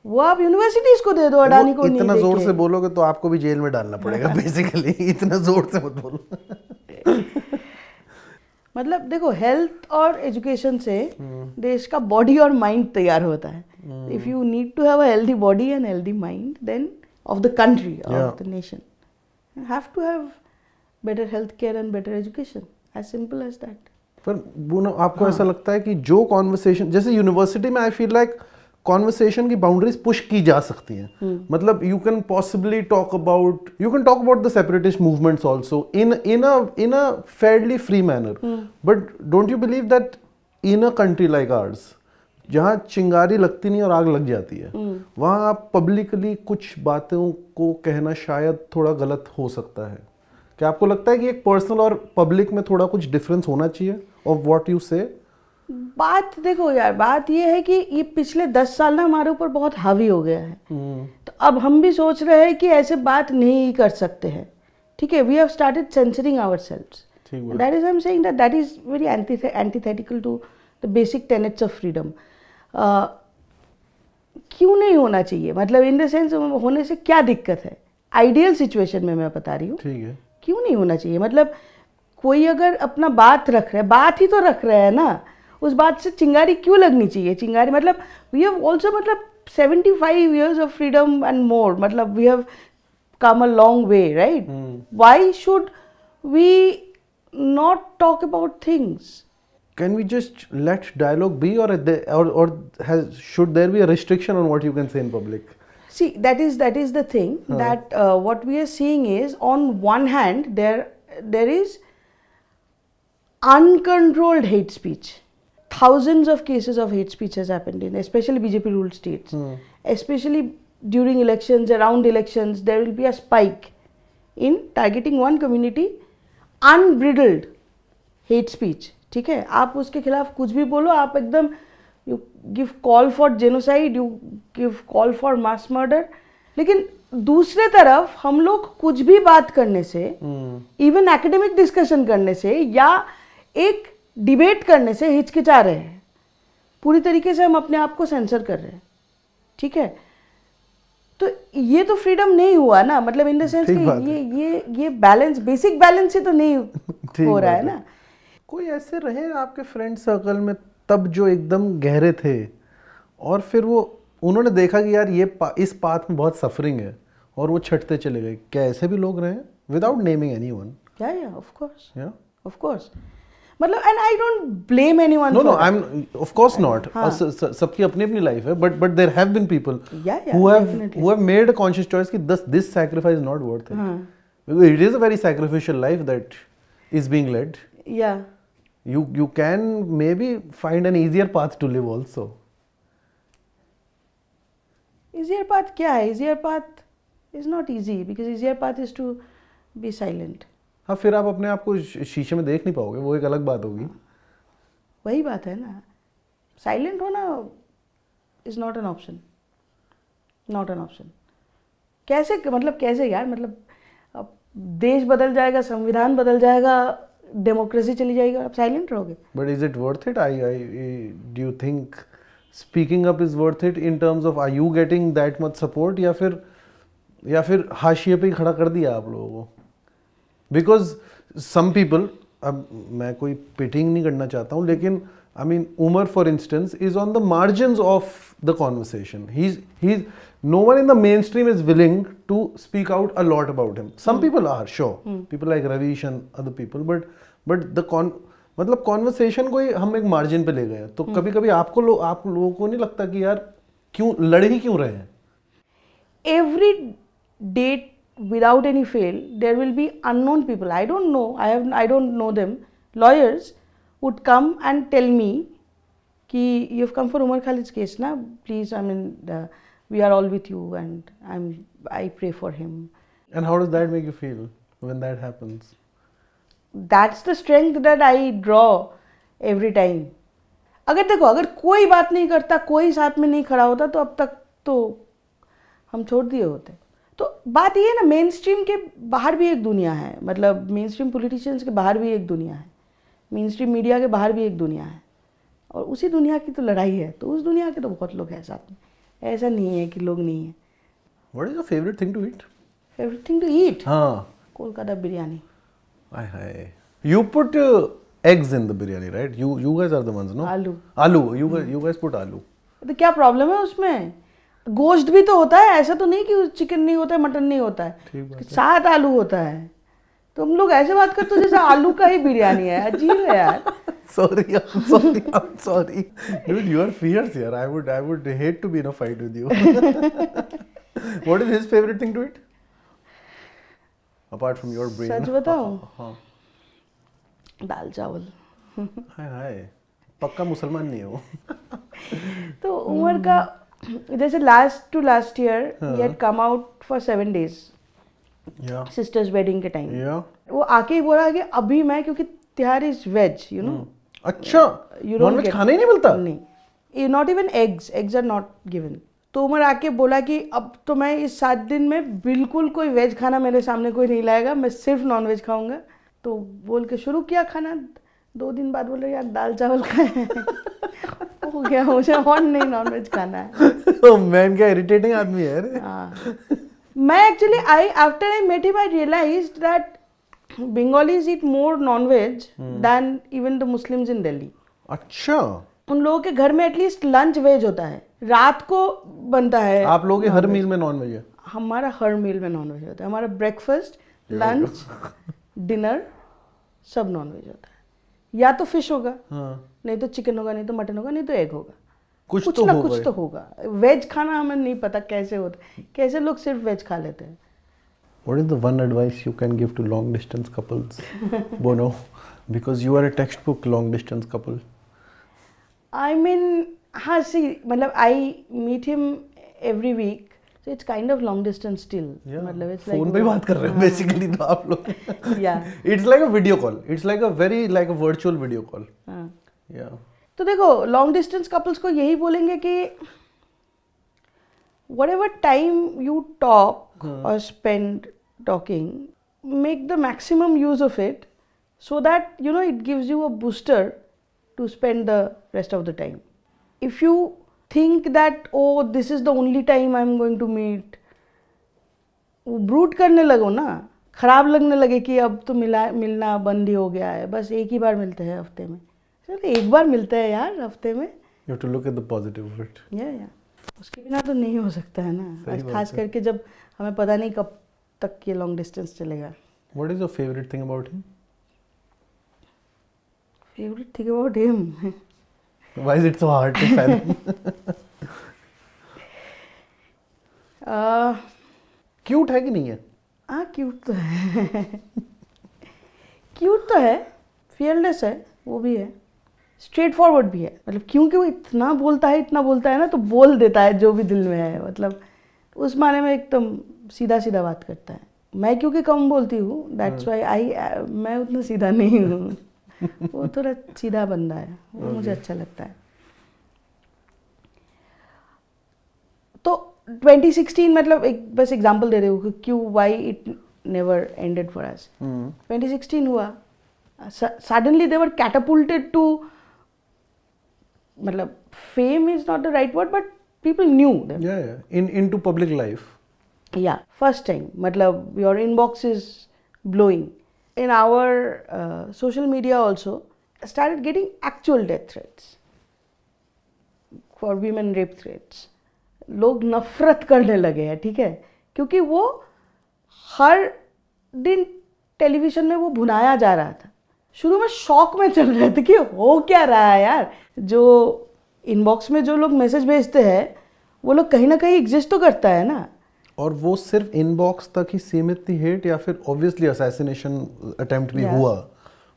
A: वो आप यूनिवर्सिटीज को दे दो, अडानी को नहीं।
B: इतना जोर से बोलोगे तो आपको भी जेल में डालना पड़ेगा बेसिकली। इतना जोर से मत बोलो।
A: मतलब देखो, हेल्थ और एजुकेशन से देश का बॉडी और माइंड तैयार होता है। If you need to have a healthy body and healthy mind then of the country, of the nation, you have to have better health care and better education, as simple as that.
B: पर वो आपको ऐसा लगता है कि जो conversation, जैसे university में आई फील लाइक कॉन्वर्सेशन की बाउंड्रीज पुश की जा सकती हैं। मतलब you can possibly talk about the separatist movements also in a fairly free manner. But don't you believe that in a country like ours, जहाँ चिंगारी लगती नहीं और आग लग जाती है, वहाँ आप पब्लिकली कुछ बातों को कहना शायद थोड़ा गलत हो सकता है। क्या आपको लगता है कि एक पर्सनल और पब्लिक में थोड़ा कुछ डिफरेंस होना चाहिए ऑफ व्हाट यू से?
A: बात देखो यार, बात ये है कि ये पिछले 10 साल ना हमारे ऊपर बहुत हावी हो गया है। तो अब हम भी सोच रहे हैं कि ऐसे बात नहीं कर सकते हैं। ठीक है, we have started censoring ourselves. That is I am saying that is very antithetical to the basic tenets of freedom. क्यों नहीं होना चाहिए, मतलब इन द सेंस होने से क्या दिक्कत है? आइडियल सिचुएशन में मैं बता रही हूँ, क्यों नहीं होना चाहिए। मतलब कोई अगर अपना बात रख रहा है, बात ही तो रख रहा है ना, उस बात से चिंगारी क्यों लगनी चाहिए? चिंगारी मतलब वी हैव ऑल्सो, मतलब 75 years of freedom and more, मतलब we have come a long way, right? Why should we not talk about things?
B: Can we just let dialogue be, or should there be a restriction on what you can say in public?
A: See, that is the thing, that what we are seeing is, on one hand there is uncontrolled hate speech. Thousands of cases of hate speech has happened in especially BJP ruled states. Especially during elections, around elections, there will be a spike in targeting one community, unbridled hate speech. ठीक है, आप उसके खिलाफ कुछ भी बोलो, आप एकदम you give call for genocide, you give call for mass murder. लेकिन दूसरे तरफ हम लोग कुछ भी बात करने से, इवन एकेडमिक डिस्कशन करने से या एक डिबेट करने से हिचकिचा रहे हैं। पूरी तरीके से हम अपने आप को सेंसर कर रहे हैं, ठीक है। तो ये तो फ्रीडम नहीं हुआ ना, मतलब इन द सेंस कि ये बैलेंस, बेसिक बैलेंस ही तो नहीं हो रहा है ना।
B: कोई ऐसे रहे आपके फ्रेंड सर्कल में तब जो एकदम गहरे थे और फिर वो उन्होंने देखा कि यार ये इस पाथ में बहुत सफरिंग है और वो छटते चले गए? क्या ऐसे भी लोग रहे without naming anyone?
A: Of course मतलब, and I don't blame anyone.
B: No I am of course not, सबकी अपनी अपनी लाइफ है, but there have been people who have made a conscious choice कि this sacrifice is not worth it, because it is a very sacrificial life that is being led. You can maybe find an easier path to live also.
A: Easier path क्या है? Easier path is not easy because easier path is to be silent.
B: हाँ, फिर आप अपने आप को शीशे में देख नहीं पाओगे, वो एक अलग बात होगी।
A: वही बात है ना, साइलेंट होना is not an option, not an option. कैसे, मतलब कैसे यार, मतलब अब देश बदल जाएगा, संविधान बदल जाएगा, डेमोक्रेसी चली जाएगी, आप साइलेंट रहोगे?
B: But is it worth it? Do you think speaking up is worth it in terms of are you getting that much support, या फिर हाशिए पे ही खड़ा कर दिया आप लोगों को? बिकॉज सम पीपल, अब मैं कोई पिटिंग नहीं करना चाहता हूँ, लेकिन I mean, Umar, for instance, is on the margins of the conversation. No one in the mainstream is willing to speak out a lot about him. Some people are, sure. People like Ravish and other people, but the मतलब conversation को हम एक margin पे ले गए। तो कभी-कभी आप लोगों को नहीं लगता कि यार क्यों लड़ ही क्यों रहे हैं?
A: Every day, without any fail, there will be unknown people. I don't know. I don't know them. Lawyers would come and tell me कि you've come for Umar Khalid's case na, please, I mean, we are all with you and I pray for him.
B: And how does that make you feel when that happens?
A: That's the strength that I draw every time. अगर देखो, अगर कोई बात नहीं करता, कोई साथ में नहीं खड़ा होता, तो अब तक तो हम छोड़ दिए होते। तो बात ये है ना, मेन स्ट्रीम के बाहर भी एक दुनिया है, मतलब मेन स्ट्रीम पॉलिटिशियंस के बाहर भी एक दुनिया है, मेन स्ट्रीम मीडिया के बाहर भी एक दुनिया है, और उसी दुनिया की तो लड़ाई है। तो उस दुनिया के तो बहुत लोग हैं साथ में, ऐसा नहीं है कि लोग नहीं है।
B: What is your favorite thing to eat?
A: Favorite thing to eat?
B: हाँ,
A: Kolkata biryani.
B: Hi. You put eggs in the biryani, right? You guys are the ones, no? आलू। You guys put आलू।
A: तो क्या प्रॉब्लम है उसमें? गोश्त भी तो होता है, ऐसा तो नहीं कि चिकन नहीं होता है, मटन नहीं होता है, साथ आलू होता है। तो हम लोग ऐसे बात करते जैसे आलू का ही बिरयानी है, अजीब है यार।
B: I'm sorry. Dude, you are fierce here. I would hate to be in a fight with you. What is his favorite thing to eat? Apart from your brain.
A: सच बताऊं? हाँ। दाल चावल।
B: हाय, पक्का मुसलमान नहीं हो।
A: तो उमर का जैसे last year he had come out for 7 days. Sisters wedding के टाइम वो आके ही बोला कि अभी मैं, क्योंकि तिहारी इज वेज, यू नो।
B: अच्छा, नॉनवेज खाना ही नहीं मिलता?
A: नहीं, not even eggs are not given. तो उमर आके बोला कि अब तो मैं इस 7 दिन में बिल्कुल कोई वेज खाना मेरे सामने कोई नहीं लाएगा, मैं सिर्फ नॉनवेज खाऊंगा। तो बोल के शुरू किया खाना, 2 दिन बाद बोले यार दाल चावल खाए। हो गया, मुझे और नहीं नॉनवेज खाना है।
B: मैन क्या इरिटेटिंग आदमी है।
A: हाँ, मैं actually after I met him I realized that Bengalis eat more non-veg than even the Muslims in Delhi.
B: अच्छा,
A: उन लोगों के घर में एटलीस्ट लंच वेज होता है, रात को बनता है।
B: आप लोगों के हर मील में नॉन वेज है?
A: हमारा हर मील में नॉन वेज होता है। हमारा ब्रेकफास्ट, लंच, डिनर सब नॉन वेज होता है। या तो फिश होगा, नहीं तो चिकन होगा, नहीं तो मटन होगा, नहीं तो एग होगा, कुछ तो होगा। वेज खाना हमें नहीं पता कैसे होता है, कैसे लोग सिर्फ वेज खा लेते हैं।
B: What is the one advice you can give to long distance couples, Bono? Because you are a textbook long distance couple.
A: I mean, हाँ, see, मतलब I meet him every week, so it's kind of long distance still. मतलब it's like
B: phone पे बात कर रहे हो basically तो आप लोग।
A: Yeah.
B: It's like a video call. It's like a virtual video call. Yeah.
A: तो देखो, लॉन्ग डिस्टेंस कपल्स को यही बोलेंगे कि whatever time you talk or spend talking, make the maximum use of it so that, you know, it gives you a booster to spend the rest of the time. if you think that oh this is the only time I'm going to meet, वो brute करने लगो ना, खराब लगने लगे कि अब तो मिलना बंद ही हो गया है, बस एक ही बार मिलते हैं हफ्ते में, चलो एक बार मिलते हैं यार हफ्ते में.
B: You have to look at the positive of it.
A: या उसके बिना तो नहीं हो सकता है ना, खास करके जब हमें पता नहीं कब तक ये लॉन्ग डिस्टेंस चलेगा.
B: What is your favorite thing about him?
A: Favorite thing about him?
B: Why is it so hard to fathom? Cute है कि नहीं है?
A: हाँ क्यूट तो है. क्यूट तो है, फियरलेस है, वो भी है, स्ट्रेट फॉरवर्ड भी है. मतलब क्योंकि वो इतना बोलता है ना, तो बोल देता है जो भी दिल में है. मतलब उस माने में एकदम सीधा सीधा बात करता है. मैं क्योंकि कम बोलती हूँ, दैट्स वाई मैं उतना सीधा नहीं हूँ. वो थोड़ा सीधा बंदा है, वो मुझे अच्छा लगता है. तो 2016 मतलब एक बस एग्जांपल दे रही हूँ कि क्यों why it never ended for us. 2016 हुआ, सडनली दे वर कैटापुल्टेड टू, मतलब fame is not the right word but people knew them
B: into public life.
A: Yeah, first time. मतलब your inbox is blowing. In our social media also started getting actual death threats for women rape threats. लोग नफरत करने लगे हैं, ठीक है, क्योंकि वो हर दिन टेलीविजन में वो भुनाया जा रहा था. शुरू में शॉक में चल रहे थे कि हो क्या रहा है यार. जो इनबॉक्स में जो लोग मैसेज भेजते हैं वो लोग कहीं ना कहीं एग्जिस्ट तो करता है ना.
B: और वो सिर्फ इनबॉक्स तक ही सीमित थी हेट, या फिर ऑब्वियसली असैसिनेशन अटेम्प्ट भी हुआ,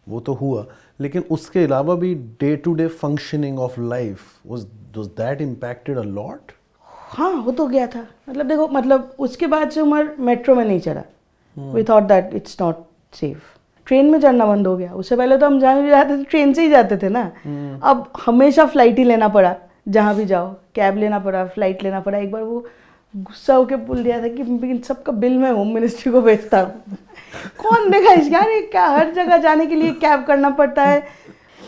B: वो तो हुआ, लेकिन उसके अलावा भी day to day functioning of life was that impacted a lot?
A: हाँ हो तो गया था. मतलब देखो, मतलब उसके बाद से उमर मेट्रो में नहीं चला. We thought that it's not safe. Train में चढ़ना बंद हो गया. उससे पहले तो हम जहाँ भी जाते थे ट्रेन से ही जाते थे ना. अब हमेशा फ्लाइट ही लेना पड़ा, जहाँ भी जाओ कैब लेना पड़ा, फ्लाइट लेना पड़ा. एक बार वो गुस्सा होके बोल दिया था कि इन सबका बिल मैं होम मिनिस्ट्री को भेजता हूँ. कौन देगा इस यार, क्या हर जगह जाने के लिए कैब करना पड़ता है.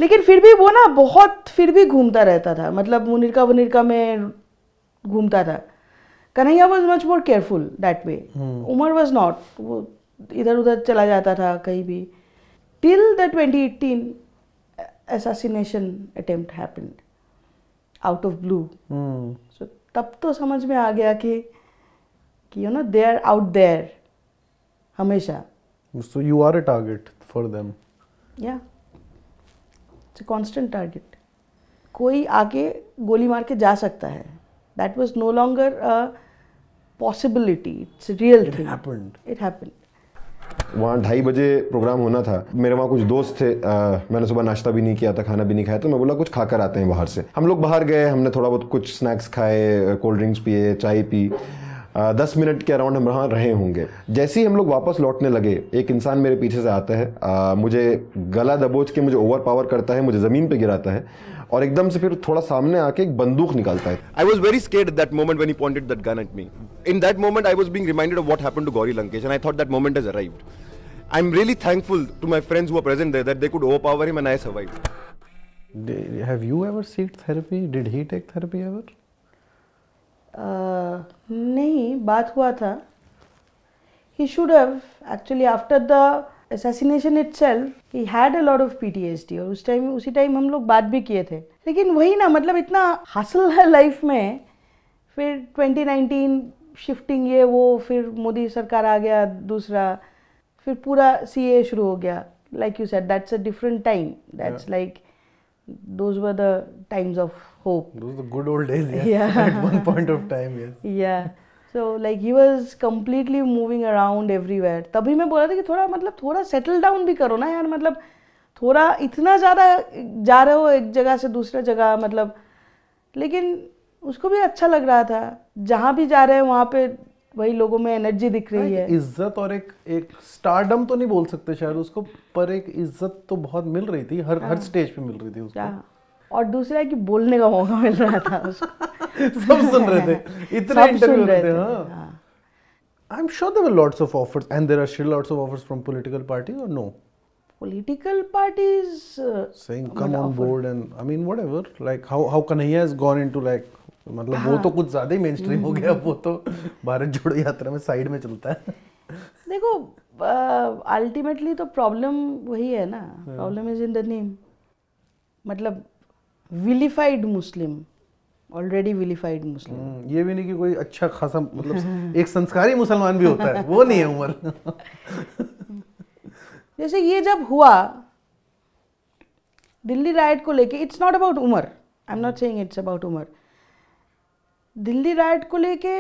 A: लेकिन फिर भी वो ना बहुत फिर भी घूमता रहता था. मतलब मुनिरका में घूमता था. Kanhaiya was much more careful that way. Umar was not. वो इधर उधर चला जाता था कहीं भी. Till the 2018 assassination attempt happened out of blue. So तब तो समझ में आ गया कि you know they are out there हमेशा.
B: So you are a target for them.
A: Yeah, it's a constant target. कोई आके गोली मार के जा सकता है. That was no longer a possibility. It's a real thing. It happened.
E: वहाँ 2:30 बजे प्रोग्राम होना था. मेरे वहाँ कुछ दोस्त थे. मैंने सुबह नाश्ता भी नहीं किया था, खाना भी नहीं खाया, तो मैं बोला कुछ खाकर आते हैं बाहर से. हम लोग बाहर गए, हमने थोड़ा बहुत कुछ स्नैक्स खाए, कोल्ड ड्रिंक्स पिए, चाय पी. 10 मिनट के अराउंड हम वहाँ रहे होंगे. जैसे ही हम लोग वापस लौटने लगे, एक इंसान मेरे पीछे से आता है, मुझे गला दबोच के मुझे ओवर पावर करता है, मुझे ज़मीन पे गिराता है और एकदम से फिर थोड़ा सामने आके एक बंदूक निकालता है. I was very scared at that moment when he pointed that gun at me. In that moment I was being reminded of what happened to Gauri Lankesh and I thought that moment has arrived. I'm really thankful to my friends who were present there that they could overpower him and I survived.
B: Have you ever sought therapy? Did he take therapy ever?
A: नहीं, बात हुआ था. He should have. Actually after the assassination itself, he had a lot of PTSD और उसी time हम लोग बात भी किए थे. लेकिन वही ना, मतलब इतना हासिल है लाइफ में. फिर 2019 शिफ्टिंग ये वो, फिर मोदी सरकार आ गया दूसरा, फिर पूरा CA शुरू हो गया. Like you said, that's a different time. That's like those were the times of hope.
B: Those were the good old days, yes. Yeah. At one point of time, yes.
A: Yeah. So like he was completely moving around everywhere. तभी मैं बोला था कि थोड़ा settle down भी करो ना यार. मतलब थोड़ा इतना ज़्यादा जा रहे हो एक जगह से दूसरा जगह, मतलब. लेकिन उसको भी अच्छा लग रहा था. जहाँ भी जा रहे हैं वहाँ पे वही लोगों में एनर्जी दिख रही है.
B: इज्जत और एक स्टारडम तो नहीं बोल सकते शायद उसको, पर एक इज्जत तो बहुत मिल रही थी. हर स्टेज पे मिल रही थी उसको.
A: और दूसरा है कि बोलने का मौका मिल रहा था उसको.
B: सब सुन रहे थे, इतने इंटरव्यू होते थे. हाँ. I'm sure there were lots of offers and there are still lots of offers from political parties or no?
A: Political parties
B: saying come on board and I mean whatever, like how Kanhaiya has gone into like, मतलब वो तो कुछ ज्यादा ही mainstream हो गया, वो तो भारत जोड़ो यात्रा में साइड में चलता है।
A: देखो अल्टीमेटली तो प्रॉब्लम वही है ना, problem is in the name. मतलब विलिफाइड मुस्लिम, ऑलरेडी विलिफाइड मुस्लिम।
B: ये भी नहीं कि कोई अच्छा खासा मतलब एक संस्कारी मुसलमान भी होता है, वो नहीं है उमर।
A: जैसे ये जब हुआ दिल्ली राइट को लेके, it's not about Umar, I am not saying it's about Umar. Delhi riot को लेके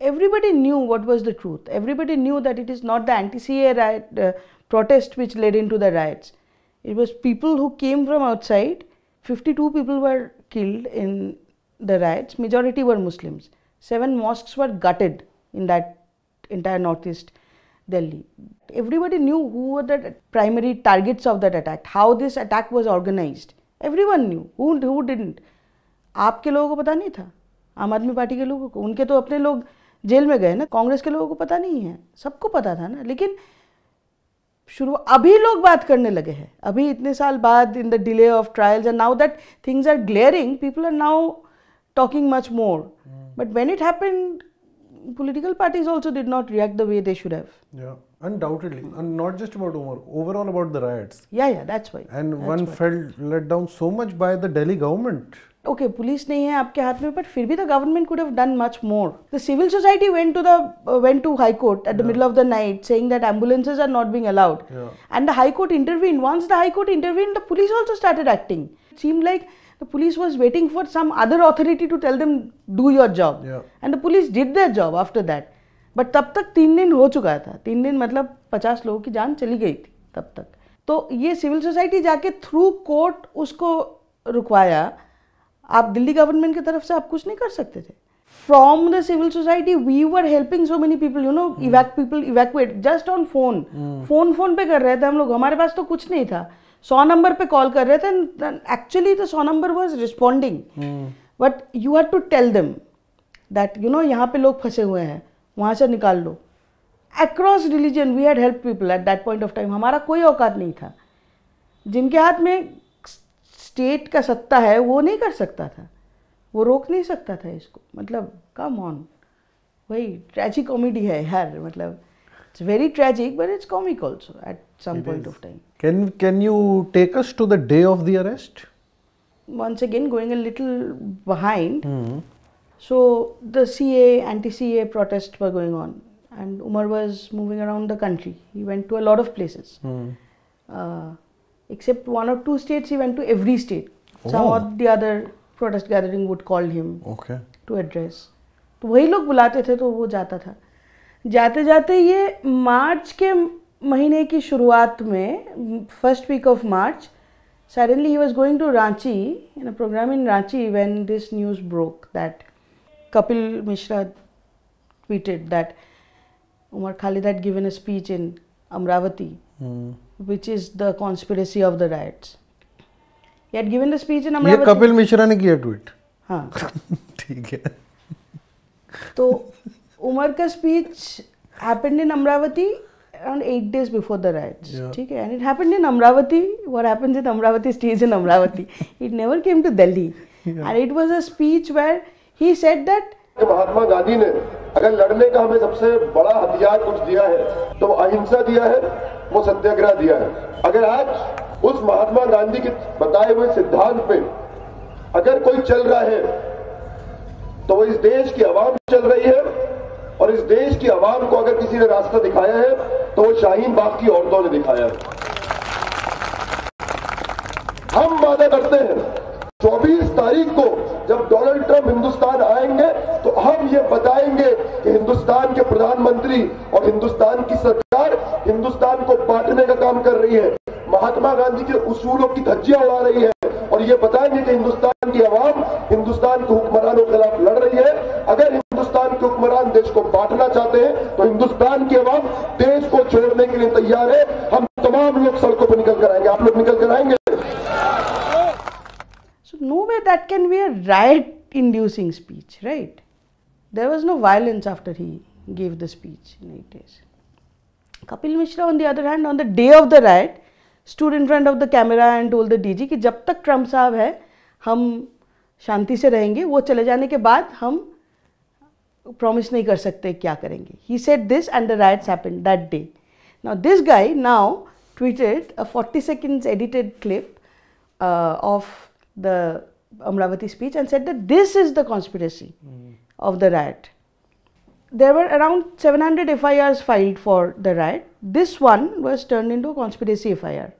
A: everybody knew what was the truth. Everybody knew that it is not the anti-CA riot protest which led into the riots. It was people who came from outside. 52 people were killed in the riots. Majority were Muslims. 7 mosques were gutted in that entire northeast Delhi. Everybody knew who were the primary targets of that attack, how this attack was organized. Everyone knew. Who didn't? आपके लोगों को पता नहीं था, आम आदमी party के लोगों को, उनके तो अपने लोग जेल में गए ना, कांग्रेस के लोगों को पता नहीं है, सबको पता था ना। लेकिन अभी लोग बात करने लगे हैं, अभी इतने साल बाद, in the delay of trials and now that things are glaring, people are now talking much more. But when it happened, political parties also did not react the way they should have.
B: Yeah, undoubtedly, and not just about Umar, overall about the riots.
A: Yeah, that's why.
B: And that's one felt let down so much by the Delhi government.
A: Okay, police नहीं है आपके हाथ में, but फिर भी the government could have done much more. The civil society went to High Court at the middle of the night, saying that ambulances are not being allowed. And the High Court intervened. Once the High Court intervened, the police also started acting. It seemed like the police was waiting for some other authority to tell them do your job. And the police did their job after that. But तब तक 3 दिन हो चुका था, 3 दिन मतलब 50 लोगों की जान चली गई थी तब तक। तो ये सिविल सोसाइटी जाके थ्रू कोर्ट उसको रुकवाया। आप दिल्ली गवर्नमेंट की तरफ से आप कुछ नहीं कर सकते थे। From the civil society, we were helping so many people, you know, people evacuate just on phone. Phone पे कर रहे थे हम लोग, हमारे पास तो कुछ नहीं था। 100 नंबर पे कॉल कर रहे थे, actually the 100 number was responding, but you had to tell them that you know यहाँ पे लोग फंसे हुए हैं, वहाँ से निकाल लो। Across religion we had help people at that point of time. हमारा कोई औकात नहीं था, जिनके हाथ में स्टेट का सत्ता है वो नहीं कर सकता था, वो रोक नहीं सकता था इसको। मतलब कम ऑन, वही ट्रेजिक कॉमेडी है यार, मतलब it's very tragic, but it's comic also at some point of time.
B: Can you take us to the day of the arrest?
A: Once again, going a little behind. So the CA, anti-CA protests were going on, and Umar was moving around the country. He went to a lot of places. Except 1 or 2 states, he went to every state. Some of the other protest gathering would call him to address. तो वही लोग बुलाते थे तो वो जाता था। जाते जाते ये मार्च के महीने की शुरुआत में, first week of March, suddenly he was going to Ranchi in a program in Ranchi when this news broke that Kapil Mishra tweeted that Umar Khalid had given a speech in Amravati, which is the conspiracy of the riots. He had given the speech in Amravati.
B: ये कपिल मिश्रा ने किया tweet?
A: हाँ
B: ठीक है।
A: तो उमर का speech happened in Amravati around 8 days before the riots. ठीक है, and it happened in Amravati. What happens in Amravati stays in Amravati. It never came to Delhi. And it was a speech where he said that
E: Mahatma Gandhi ने अगर लड़ने का हमें सबसे बड़ा हथियार कुछ दिया है तो वो अहिंसा दिया है, वो सत्याग्रह दिया है। अगर आज उस महात्मा गांधी के बताए हुए सिद्धांत पे अगर कोई चल रहा है तो वो इस देश की आवाम चल रही है, और इस देश की आवाम को अगर किसी ने रास्ता दिखाया है तो वो शाहीन बाग की औरतों ने दिखाया है। हम वादा करते हैं 24 तारीख को जब डोनाल्ड ट्रंप हिंदुस्तान आएंगे तो हम ये बताएंगे कि हिंदुस्तान के प्रधानमंत्री और हिंदुस्तान की सरकार हिंदुस्तान को बांटने का काम कर रही है, महात्मा गांधी के उसूलों की धज्जियां उड़ा रही है, और ये बताएंगे कि हिंदुस्तान की आवाम हिंदुस्तान के हुक्मरानों के खिलाफ लड़ रही है। अगर हिंदुस्तान के हुक्मरान देश को बांटना चाहते हैं तो हिंदुस्तान की आवाम देश को छोड़ने के लिए तैयार है। हम तमाम लोग सड़कों पर निकल कर आएंगे, आप लोग निकल कर आएंगे।
A: So no way that can be a riot-inducing speech, right? There was no violence after he gave the speech in 8 days. Kapil Mishra, on the other hand, on the day of the riot, stood in front of the camera and told the DG कि जब तक Trump साहब है हम शांति से रहेंगे, वो चले जाने के बाद हम प्रॉमिस नहीं कर सकते क्या करेंगे. He said this and the riots happened that day. Now this guy now tweeted a 40 seconds edited clip of the Amravati speech and said that this is the conspiracy of the riot. There were around 700 FIRs filed for the riot. This one was turned into a conspiracy FIR.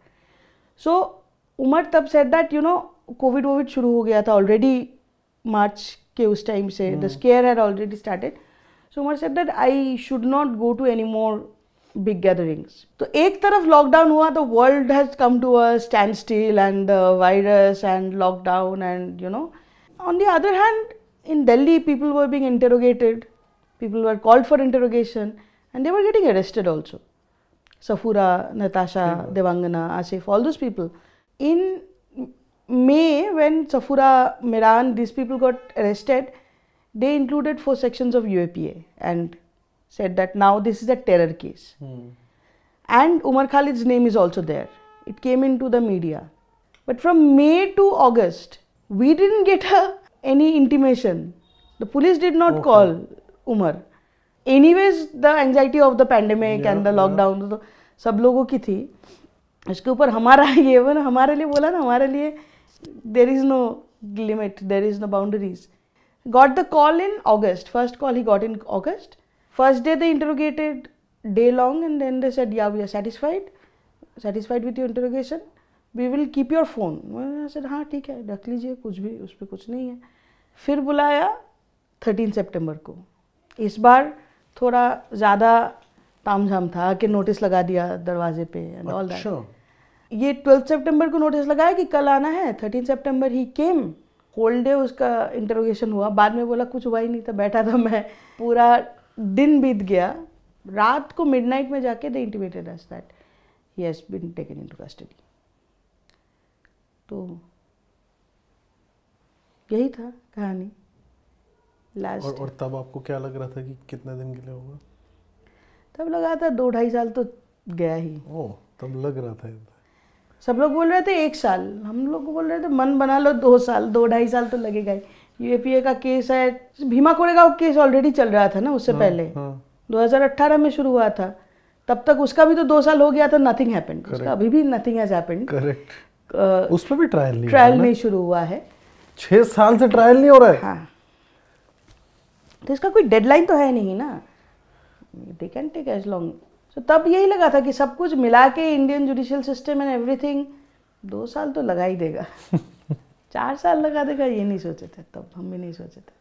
A: So Umar tab said that, you know, COVID शुरू हो गया था already March के उस time से, the scare had already started. So Umar said that I should not go to any more big gatherings. तो एक तरफ lockdown हुआ, the world has come to a standstill and the virus and lockdown and, you know. On the other hand, in Delhi people were being interrogated, people were called for interrogation and they were getting arrested also. Safura, Natasha, Devangana, Asif, all those people. In May, when Safura, Miran, these people got arrested, they included 4 sections of UAPA and said that now this is a terror case. And Umar Khalid's name is also there. It came into the media. But from May to August, we didn't get any intimation. The police did not call Umar. Anyways, the anxiety of the pandemic and the lockdown, तो सब लोगों की थी. इसके ऊपर हमारा ये वो ना, हमारे लिए बोला ना, हमारे लिए there is no limit, there is no boundaries. Got the call in August. First call he got in August. First day they interrogated day long and then they said, yeah, we are satisfied with your interrogation. We will keep your phone. I said, हाँ ठीक है, रख लीजिए, कुछ भी उस पर कुछ नहीं है. फिर बुलाया 13 सितंबर को. इस बार थोड़ा ज़्यादा तामझाम था कि नोटिस लगा दिया दरवाजे पे एंड ऑल दैट. ये 12 सितंबर को नोटिस लगाया कि कल आना है. 13 सितंबर ही केम. होल डे उसका इंटरोगेशन हुआ. बाद में बोला कुछ हुआ ही नहीं था, बैठा था मैं. पूरा दिन बीत गया. रात को मिडनाइट में जाके they intimated us that he has been taken into custody. तो यही था कहानी लास्ट.
B: और तब आपको क्या लग रहा था कि कितने दिन के लिए होगा?
A: तब लगा था 2-2.5 साल तो गया ही.
B: ओह, तब लग रहा था.
A: सब लोग बोल रहे थे 1 साल, हम लोग बोल रहे थे मन बना लो 2 साल, 2-2.5 साल तो लगेगा ही. यूएपीए का केस है, भीमा कोरेगांव केस ऑलरेडी चल रहा था ना उससे पहले. 2018 में शुरू हुआ था. तब तक उसका भी तो 2 साल हो गया था. Nothing happened. उसका अभी भी नथिंग हैज हैपेंड.
B: करेक्ट. उस पर भी ट्रायल
A: नहीं शुरू हुआ है.
B: 6 साल से ट्रायल नहीं हो रहा है.
A: हाँ, तो इसका कोई डेडलाइन तो है नहीं ना. They can take as long. तो तब यही लगा था कि सब कुछ मिला के Indian judicial system and everything 2 साल तो लगा ही देगा. 4 साल लगा देगा ये नहीं सोचे थे तब. हम भी नहीं सोचे थे.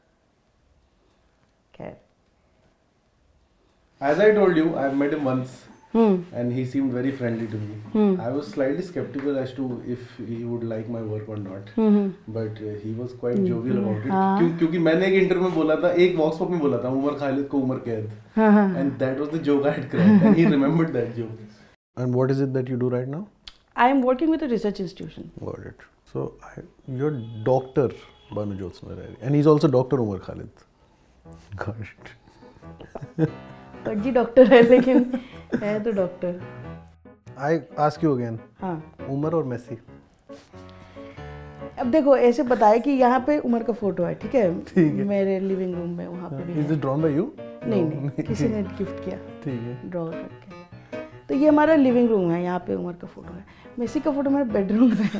A: खैर.
B: As I told you, I met him once and he seemed very friendly to me. I was slightly skeptical as to if he would like my work or not. But he was quite jovial about it. क्योंकि मैंने एक interview में बोला था, एक वॉक्स pop में बोला था उमर खालिद को उमर कैद. And that was the joke I had cracked and he remembered that joke. And what is it that you do right now?
A: I am working with a research institution.
B: Got it. So you're Dr. Banu Jyotsna Rai and he's also Dr. Umar Khalid. Got it.
A: जी doctor है लेकिन है तो doctor.
B: I ask you again.
A: हाँ.
B: उमर और Messi.
A: अब देखो ऐसे बताया कि यहाँ पे उमर का फोटो है, ठीक है, मेरे लिविंग रूम में. वहाँ पे भी.
B: Is it drawn by you?
A: नहीं, किसी ने गिफ्ट किया.
B: ठीक है.
A: ड्रॉ करके. तो ये हमारा लिविंग रूम है. यहाँ पे उमर का फोटो है. मेसी का फोटो मेरे बेडरूम में है.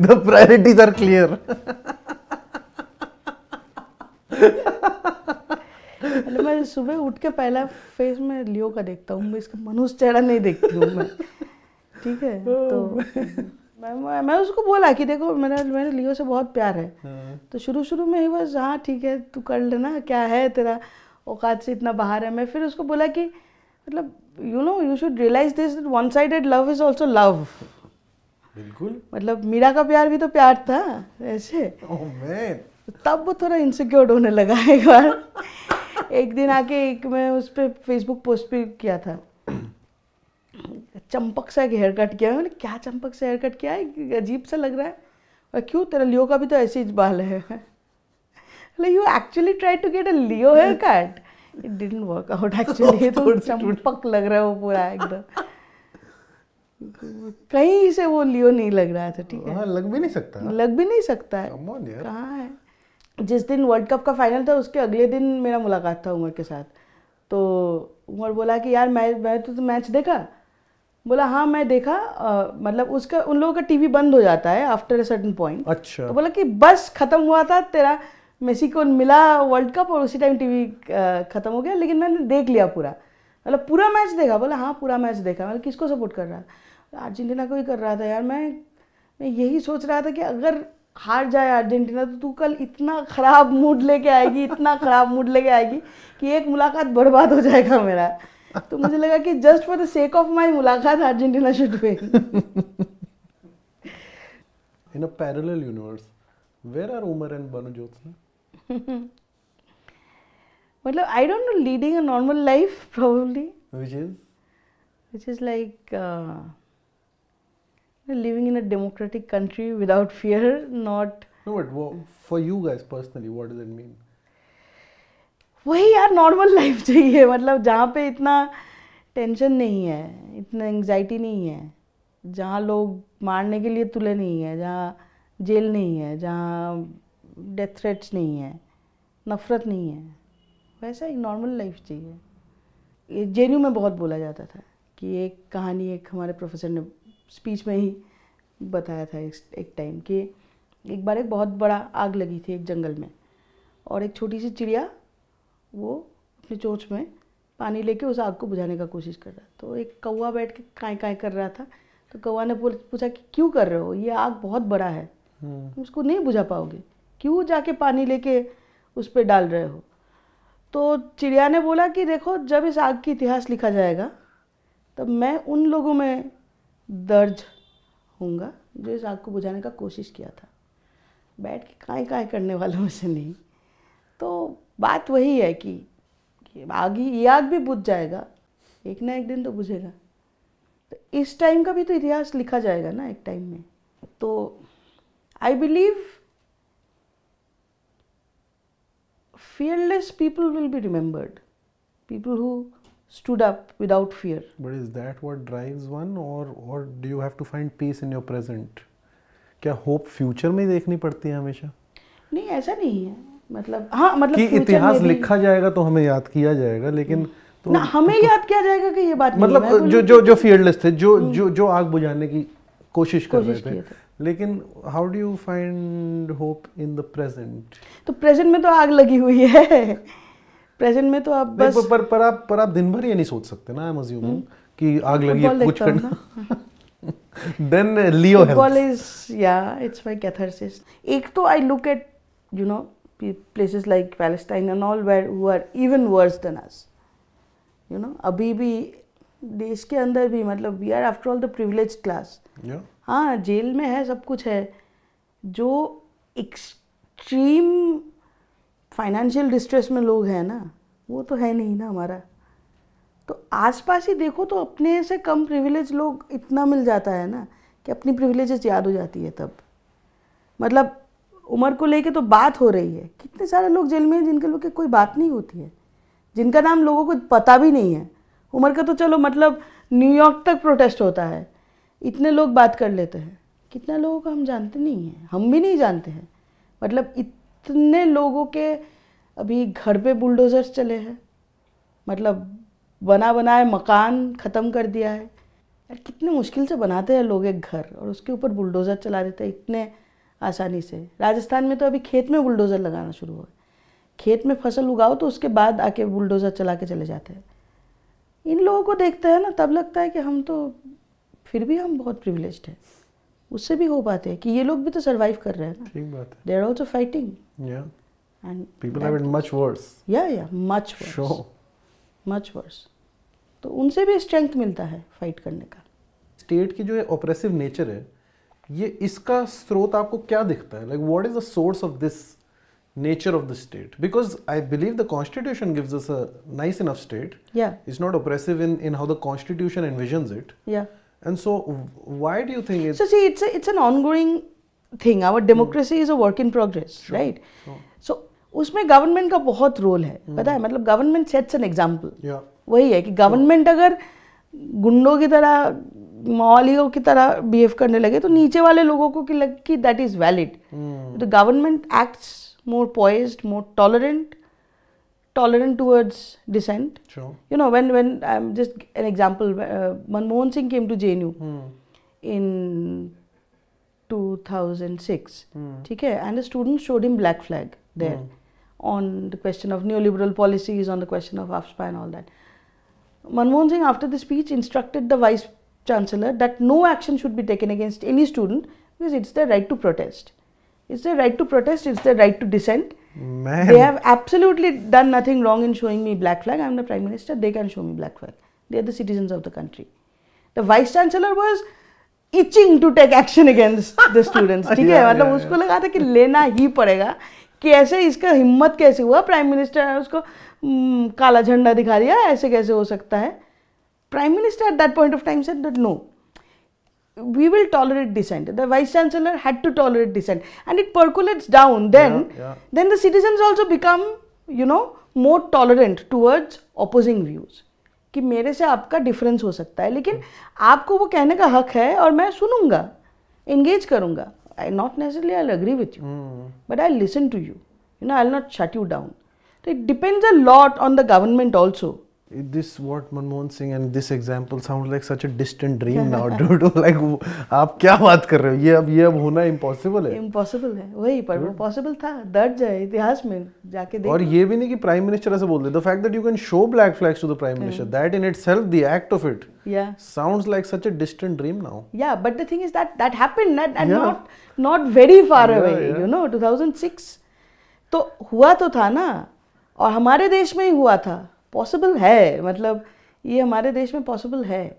B: The priorities are clear.
A: मतलब मैं सुबह उठ के पहला फेस में लियो का देखता हूँ. मैं इसका मनुष्य चेहरा नहीं देखती हूँ मैं. ठीक है. तो मैं उसको बोला कि देखो मेरे लियो से बहुत प्यार है. तो शुरू में ही बस हाँ ठीक है तू कर लेना, क्या है तेरा औकात से इतना बाहर है. मैं फिर उसको बोला कि मतलब you should realize this that one sided love is also love.
B: बिल्कुल.
A: मतलब मीरा का प्यार भी तो प्यार था ऐसे. तब वो थोड़ा इनसिक्योर होने लगा. एक बार एक दिन आके मैं उस पर फेसबुक पोस्ट भी किया था. चंपक सा एक हेयर कट किया. मैंने क्या चंपक सा हेयर कट किया है, अजीब सा लग रहा है. और क्यों, तेरा लियो का भी तो ऐसे ही बाल है. You actually try to get a Leo hair cut. It didn't work out actually. तो चंपक लग रहा है वो पूरा एकदम. कहीं से वो लियो नहीं लग रहा था, ठीक है।
B: हाँ, लग भी नहीं सकता,
A: लग भी नहीं सकता है, कहाँ है। जिस दिन वर्ल्ड कप का फाइनल था उसके अगले दिन मेरा मुलाकात था उमर के साथ, तो उमर बोला कि यार मैं तो मैच देखा। बोला हाँ मैं देखा, मतलब उसका उन लोगों का टीवी बंद हो जाता है आफ्टर अ सर्टेन पॉइंट।
B: अच्छा।
A: तो बोला कि बस खत्म हुआ था तेरा, मेसी को मिला वर्ल्ड कप और उसी टाइम टीवी खत्म हो गया, लेकिन मैंने देख लिया पूरा, मतलब पूरा मैच देखा। बोला हाँ पूरा मैच देखा। मतलब किसको सपोर्ट कर रहा था? अर्जेंटीना को ही कर रहा था यार। मैं यही सोच रहा था कि अगर हार जाए अर्जेंटीना तो तू कल इतना ख़राब मूड लेके आएगी, इतना ख़राब मूड लेके आएगी कि एक मुलाकात बर्बाद हो जाएगा मेरा। तो मुझे लगा कि just for the sake of my मुलाकात Argentina should win.
B: In a parallel universe, where are Umar and Banu Jyotsna?
A: मतलब I don't know, leading a normal life probably.
B: Which is
A: like living in a democratic country without fear, not.
B: No, but for you guys personally, what does it mean?
A: वही यार normal life चाहिए, मतलब जहाँ पे इतना tension नहीं है, इतना एंग्जाइटी नहीं है, जहाँ लोग मारने के लिए तुले नहीं है, जहाँ जेल नहीं है, जहाँ डेथ थ्रेट्स नहीं है, नफ़रत नहीं है, वैसा ही नॉर्मल लाइफ चाहिए। जेएनयू में बहुत बोला जाता था कि एक कहानी, एक हमारे प्रोफेसर ने स्पीच में ही बताया था एक टाइम कि एक बार एक बहुत बड़ा आग लगी थी एक जंगल में, और एक छोटी सी चिड़िया वो अपने चोंच में पानी लेके उस आग को बुझाने का कोशिश कर रहा। तो एक कौवा बैठ के काँय काँय कर रहा था, तो कौवा ने पूछा कि क्यों कर रहे हो, ये आग बहुत बड़ा है, तुम उसको नहीं बुझा पाओगे, क्यों जाके पानी लेके उस पर डाल रहे हो। तो चिड़िया ने बोला कि देखो जब इस आग की इतिहास लिखा जाएगा तब मैं उन लोगों में दर्ज होऊंगा जो इस आग को बुझाने का कोशिश किया था, बैठ के काँय काँय करने वालों में से नहीं। तो बात वही है कि ये आग भी बुझ जाएगा, एक ना एक दिन तो बुझेगा। तो इस टाइम का भी तो इतिहास लिखा जाएगा ना एक टाइम में। तो I believe fearless people will be remembered, people who stood up without fear.
B: But is that what drives one, or do you have to find peace in your present? क्या होप फ्यूचर में देखनी पड़ती है हमेशा?
A: नहीं, ऐसा नहीं है, मतलब हाँ, मतलब
B: कि इतिहास लिखा जाएगा तो हमें याद किया जाएगा, लेकिन तो
A: ना हमें याद किया जाएगा कि ये बात
B: मतलब नहीं, जो fearless थे, जो आग बुझाने की कोशिश कर रहे थे, लेकिन how do you find hope in the present?
A: तो प्रेजेंट में तो आग लगी हुई है, प्रेजेंट में तो आप बस
B: पर आप दिन भर ये नहीं सोच सकते ना, आई एम अज्यूमिंग कि आग लगी है कुछ करना। Then Leo
A: football is it's my catharsis. एक तो I look at you know places like Palestine and all where who are even worse than us, you know. अभी भी देश के अंदर भी मतलब we are after all the privileged class. हाँ, जेल में है, सब कुछ है, जो एक्सट्रीम फाइनेंशियल डिस्ट्रेस में लोग हैं ना, वो तो है नहीं ना हमारा। तो आसपास ही देखो तो अपने से कम प्रिविलेज लोग इतना मिल जाता है ना कि अपनी प्रिविलेजेस याद हो जाती है तब। मतलब उमर को लेके तो बात हो रही है, कितने सारे लोग जेल में हैं जिनके लोग की कोई बात नहीं होती है, जिनका नाम लोगों को पता भी नहीं है। उमर का तो चलो मतलब न्यूयॉर्क तक प्रोटेस्ट होता है, इतने लोग बात कर लेते हैं, कितने लोगों को हम जानते नहीं हैं, हम भी नहीं जानते हैं। मतलब इतने लोगों के अभी घर पे बुलडोज़र्स चले हैं, मतलब बना बनाए मकान ख़त्म कर दिया है। यार कितने मुश्किल से बनाते हैं लोग एक घर और उसके ऊपर बुलडोज़र चला देते हैं इतने आसानी से। राजस्थान में तो अभी खेत में बुलडोज़र लगाना शुरू हुआ है, खेत में फसल उगाओ तो उसके बाद आके बुलडोज़र चला के चले जाते हैं। इन लोगों को देखते हैं ना तब लगता है कि हम तो फिर भी हम बहुत प्रिविलेज्ड हैं, उससे भी हो पाते हैं कि ये लोग भी तो सरवाइव कर रहे हैं ना।
B: ठीक बात है।
A: They are also fighting
B: and people have it much worse.
A: Yeah much worse, much worse. तो उनसे भी स्ट्रेंथ मिलता है फाइट करने का।
B: स्टेट की जो है ऑप्रेसिव नेचर है, ये इसका स्रोत आपको क्या दिखता है? Like what is the source of this nature of the state? Because I believe the constitution gives us a nice enough state.
A: Yeah.
B: It's not oppressive in how the constitution envisions it.
A: Yeah.
B: And so why do you think it's...
A: So see, it's an ongoing thing. Our democracy is a work in progress, sure. Right? Sure. So उसमें government का बहुत role है, पता है, मतलब government sets an example. वही है कि गवर्नमेंट अगर गुंडों की तरह मवालियों की तरह बिहेव करने लगे तो नीचे वाले लोगों को कि लग कि that is valid. The government acts more poised, more tolerant towards dissent.
B: Sure.
A: You know, when just an example, Manmohan Singh came to JNU in 2006. ठीक है, and the students showed him black flag there on the question of neoliberal policies, on the question of AFSPA and all that. Manmohan Singh, after the speech, instructed the vice chancellor that no action should be taken against any student because it's their right to protest. It's their right to protest. It's their right to dissent.
B: Man.
A: They have absolutely done nothing wrong in showing me black flag. I am the Prime Minister. They can show me black flag. They are the citizens of the country. The Vice Chancellor was itching to take action against the students. ठीक है, मतलब उसको लगा था कि लेना ही पड़ेगा. कैसे इसका हिम्मत कैसे हुआ? प्राइम मिनिस्टर ने उसको काला झंडा दिखा दिया. ऐसे कैसे हो सकता है? Prime Minister at that point of time said that no. We will tolerate dissent. The Vice Chancellor had to tolerate dissent, and it percolates down. Then the citizens also become, you know, more tolerant towards opposing views. कि मेरे से आपका difference हो सकता है, लेकिन आपको वो कहने का हक है और मैं सुनूंगा, engage करूंगा. Not necessarily I'll agree with you, but I'll listen to you. You know, I'll not shut you down. So it depends a lot on the government also.
B: This what Manmohan Singh and this example sounds like such a distant dream now, dude. Like आप क्या बात कर रहे हो? ये अब होना impossible है.
A: Impossible है, वही पर वो possible था. दर्ज है इतिहास में, जाके देखो.
B: और ये भी नहीं कि Prime Minister ऐसे बोल दे. The fact that you can show black flags to the Prime Minister, that in itself, the act of it, sounds like such a distant dream now.
A: Yeah, but the thing is that happened, and not very far away. You know, 2006. तो हुआ तो था ना, और हमारे देश में ही हुआ था. पॉसिबल है, मतलब ये हमारे देश में पॉसिबल है.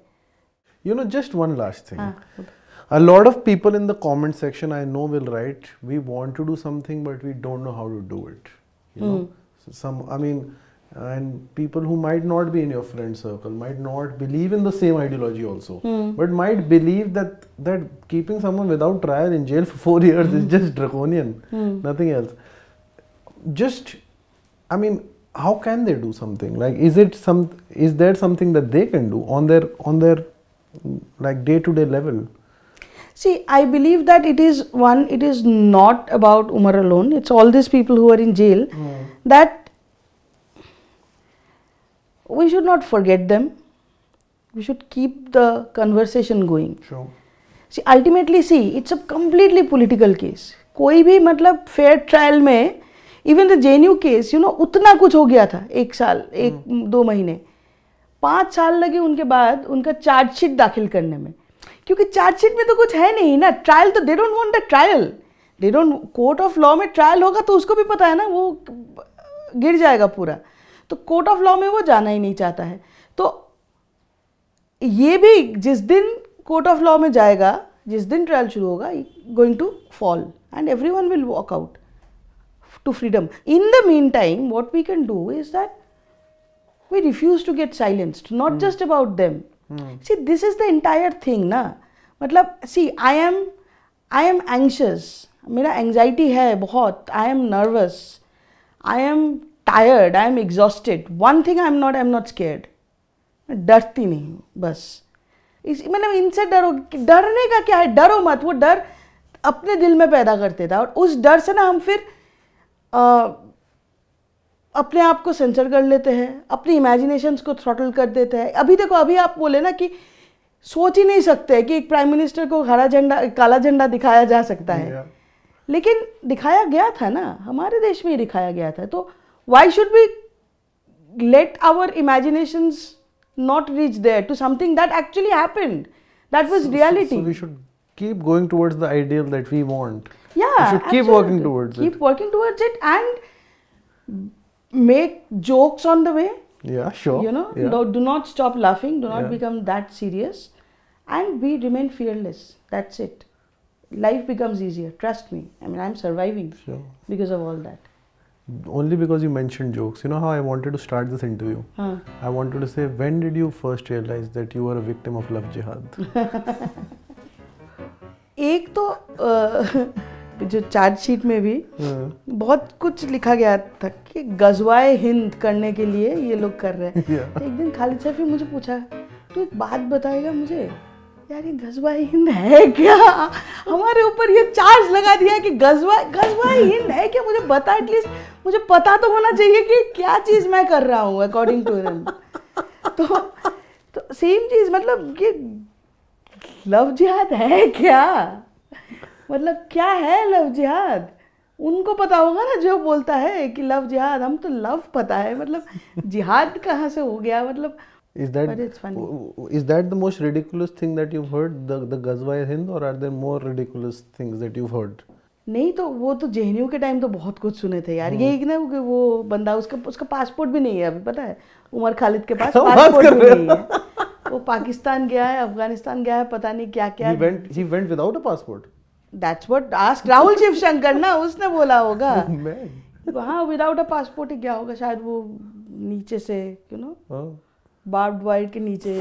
B: You know, just one last thing. A lot of people in the comment section I know will write, we want to do something but we don't know how to do it. You know, and people who might not be in your friend circle might not believe in the same ideology also, but might believe that keeping someone without trial in jail for 4 years is just draconian, nothing else. How can they do something? Like, is there something that they can do on their like day-to-day level?
A: See, I believe that it is not about Umar alone. It's all these people who are in jail. That we should not forget them. We should keep the conversation going.
B: Sure.
A: See, ultimately, it's a completely political case. कोई भी मतलब fair trial में even the JNU case, you know, उतना कुछ हो गया था. 1 साल, 1-2 महीने, 5 साल लगे उनके बाद उनका चार्जशीट दाखिल करने में, क्योंकि चार्जशीट में तो कुछ है नहीं ना. ट्रायल तो they don't want the trial. They don't, court of law में ट्रायल होगा तो उसको भी पता है ना वो गिर जाएगा पूरा. तो कोर्ट ऑफ लॉ में वो जाना ही नहीं चाहता है. तो ये भी जिस दिन कोर्ट ऑफ लॉ में जाएगा, जिस दिन ट्रायल शुरू होगा, going to fall and everyone will walk out to freedom. In the meantime, what we can do is that we refuse to get silenced, not just about them. See, this is the entire thing na. मतलब, see, I am anxious. मेरा anxiety है बहुत. I am nervous. I am tired. I am exhausted. One thing I'm not scared. मैं डरती नहीं हूँ, बस. मतलब इनसे डरो, डरने का क्या है? डरो मत. वो डर अपने दिल में पैदा करते था, और उस डर से ना हम फिर अपने आप को सेंसर कर लेते हैं, अपनी इमेजिनेशंस को थ्रॉटल कर देते हैं. अभी देखो, अभी आप बोले ना कि सोच ही नहीं सकते कि एक प्राइम मिनिस्टर को काला झंडा दिखाया जा सकता है, लेकिन दिखाया गया था ना, हमारे देश में ही दिखाया गया था. तो why should we let our imaginations not reach there to something that actually happened, that was reality.
B: So we should keep going towards the ideal that we want.
A: Yeah,
B: we should keep working towards it.
A: Keep working towards it and make jokes on the way.
B: Yeah, sure.
A: You know, do not stop laughing. Do not become that serious, and we remain fearless. That's it. Life becomes easier. Trust me. I mean, I'm surviving because of all that.
B: Only because you mentioned jokes. You know how I wanted to start this interview? I wanted to say, when did you first realize that you were a victim of love jihad?
A: एक तो जो chargesheet में भी बहुत कुछ लिखा गया था कि गज़वाए हिंद करने के लिए ये लोग कर रहे हैं. एक दिन खालिद सैफी मुझे पूछा, तू एक बात बताएगा मुझे, यार ये गजवाए हिंद है क्या? हमारे ऊपर ये चार्ज लगा दिया है कि गजवाए हिंद है क्या? मुझे बता, एटलीस्ट मुझे पता तो होना चाहिए कि क्या चीज़ मैं कर रहा हूँ अकॉर्डिंग टू हिम। तो सेम चीज़, मतलब कि लव जिहाद है क्या? मतलब क्या है लव जिहाद? उनको पता होगा ना जो बोलता है कि लव जिहाद, हम तो लव पता है, मतलब जिहाद कहाँ से हो गया? मतलब
B: is that the most ridiculous thing that you've heard, the Ghazwa-e-Hind, or are there more ridiculous things that you've heard?
A: नहीं तो वो तो जेएनयू के टाइम तो बहुत कुछ सुने थे यार। ये एक ना वो बंदा, उसका पासपोर्ट भी नहीं है अभी, पता है? उमर खालिद के पास पासपोर्ट भी नहीं है। वो पाकिस्तान गया है, अफगानिस्तान गया है, पता नहीं क्या क्या।
B: He went without a passport.
A: That's what ask Rahul Shivshankar ना, उसने बोला होगा। हाँ, विदाउट अ पासपोर्ट ही गया होगा शायद। वो नीचे से बार्ब्ड वायर के नीचे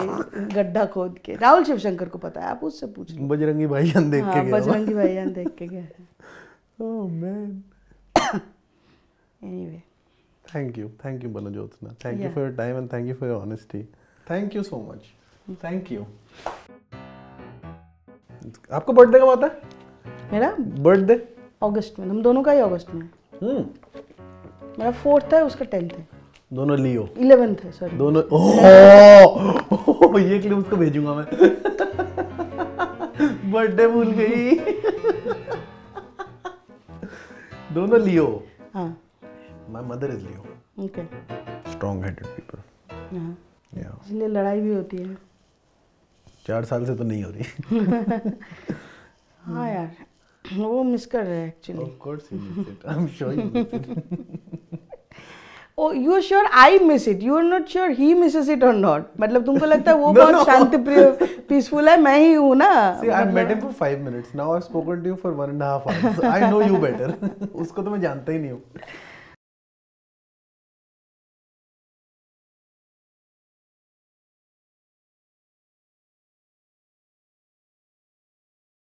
A: गड्ढा खोद के, राहुल शिवशंकर को पता है, आप उससे पूछ लो।
B: बजरंगी भाईजान देख के गया।
A: बजरंगी भाईजान देख के गया।
B: Oh man.
A: Anyway.
B: Thank you Banu Jyotsna. Thank you for your time and thank you for your honesty. Thank you so much. Thank you. आपका बर्थडे कब आता है?
A: मेरा
B: बर्थडे
A: अगस्त में, हम दोनों का ही अगस्त में। मेरा 4th है, उसका 10th है।
B: दोनों लियो।
A: 11th है, सॉरी।
B: दोनों ये क्लिप उसको भेजूंगा मैं। बर्थडे भूल गई। दोनों लियो।
A: हाँ।
B: My mother is Leo.
A: Okay.
B: Strong-headed people.
A: हाँ।
B: Yeah.
A: इसलिए लड़ाई भी होती है।
B: 4 साल से तो नहीं हो रही।
A: हाँ यार, वो मिस कर रहे हैं actually.
B: Of course you miss it. I'm sure you miss it.
A: Oh, you are sure I miss it? You are not sure he misses it or not? मतलब तुमको लगता है वो बहुत शांति प्रिय, पीसफुल है, मैं ही हूँ ना?
B: See, I met him for 5 minutes. Now I've spoken to you for 1.5 hours. I know you better. उसको तो मैं जानता ही नहीं हूँ।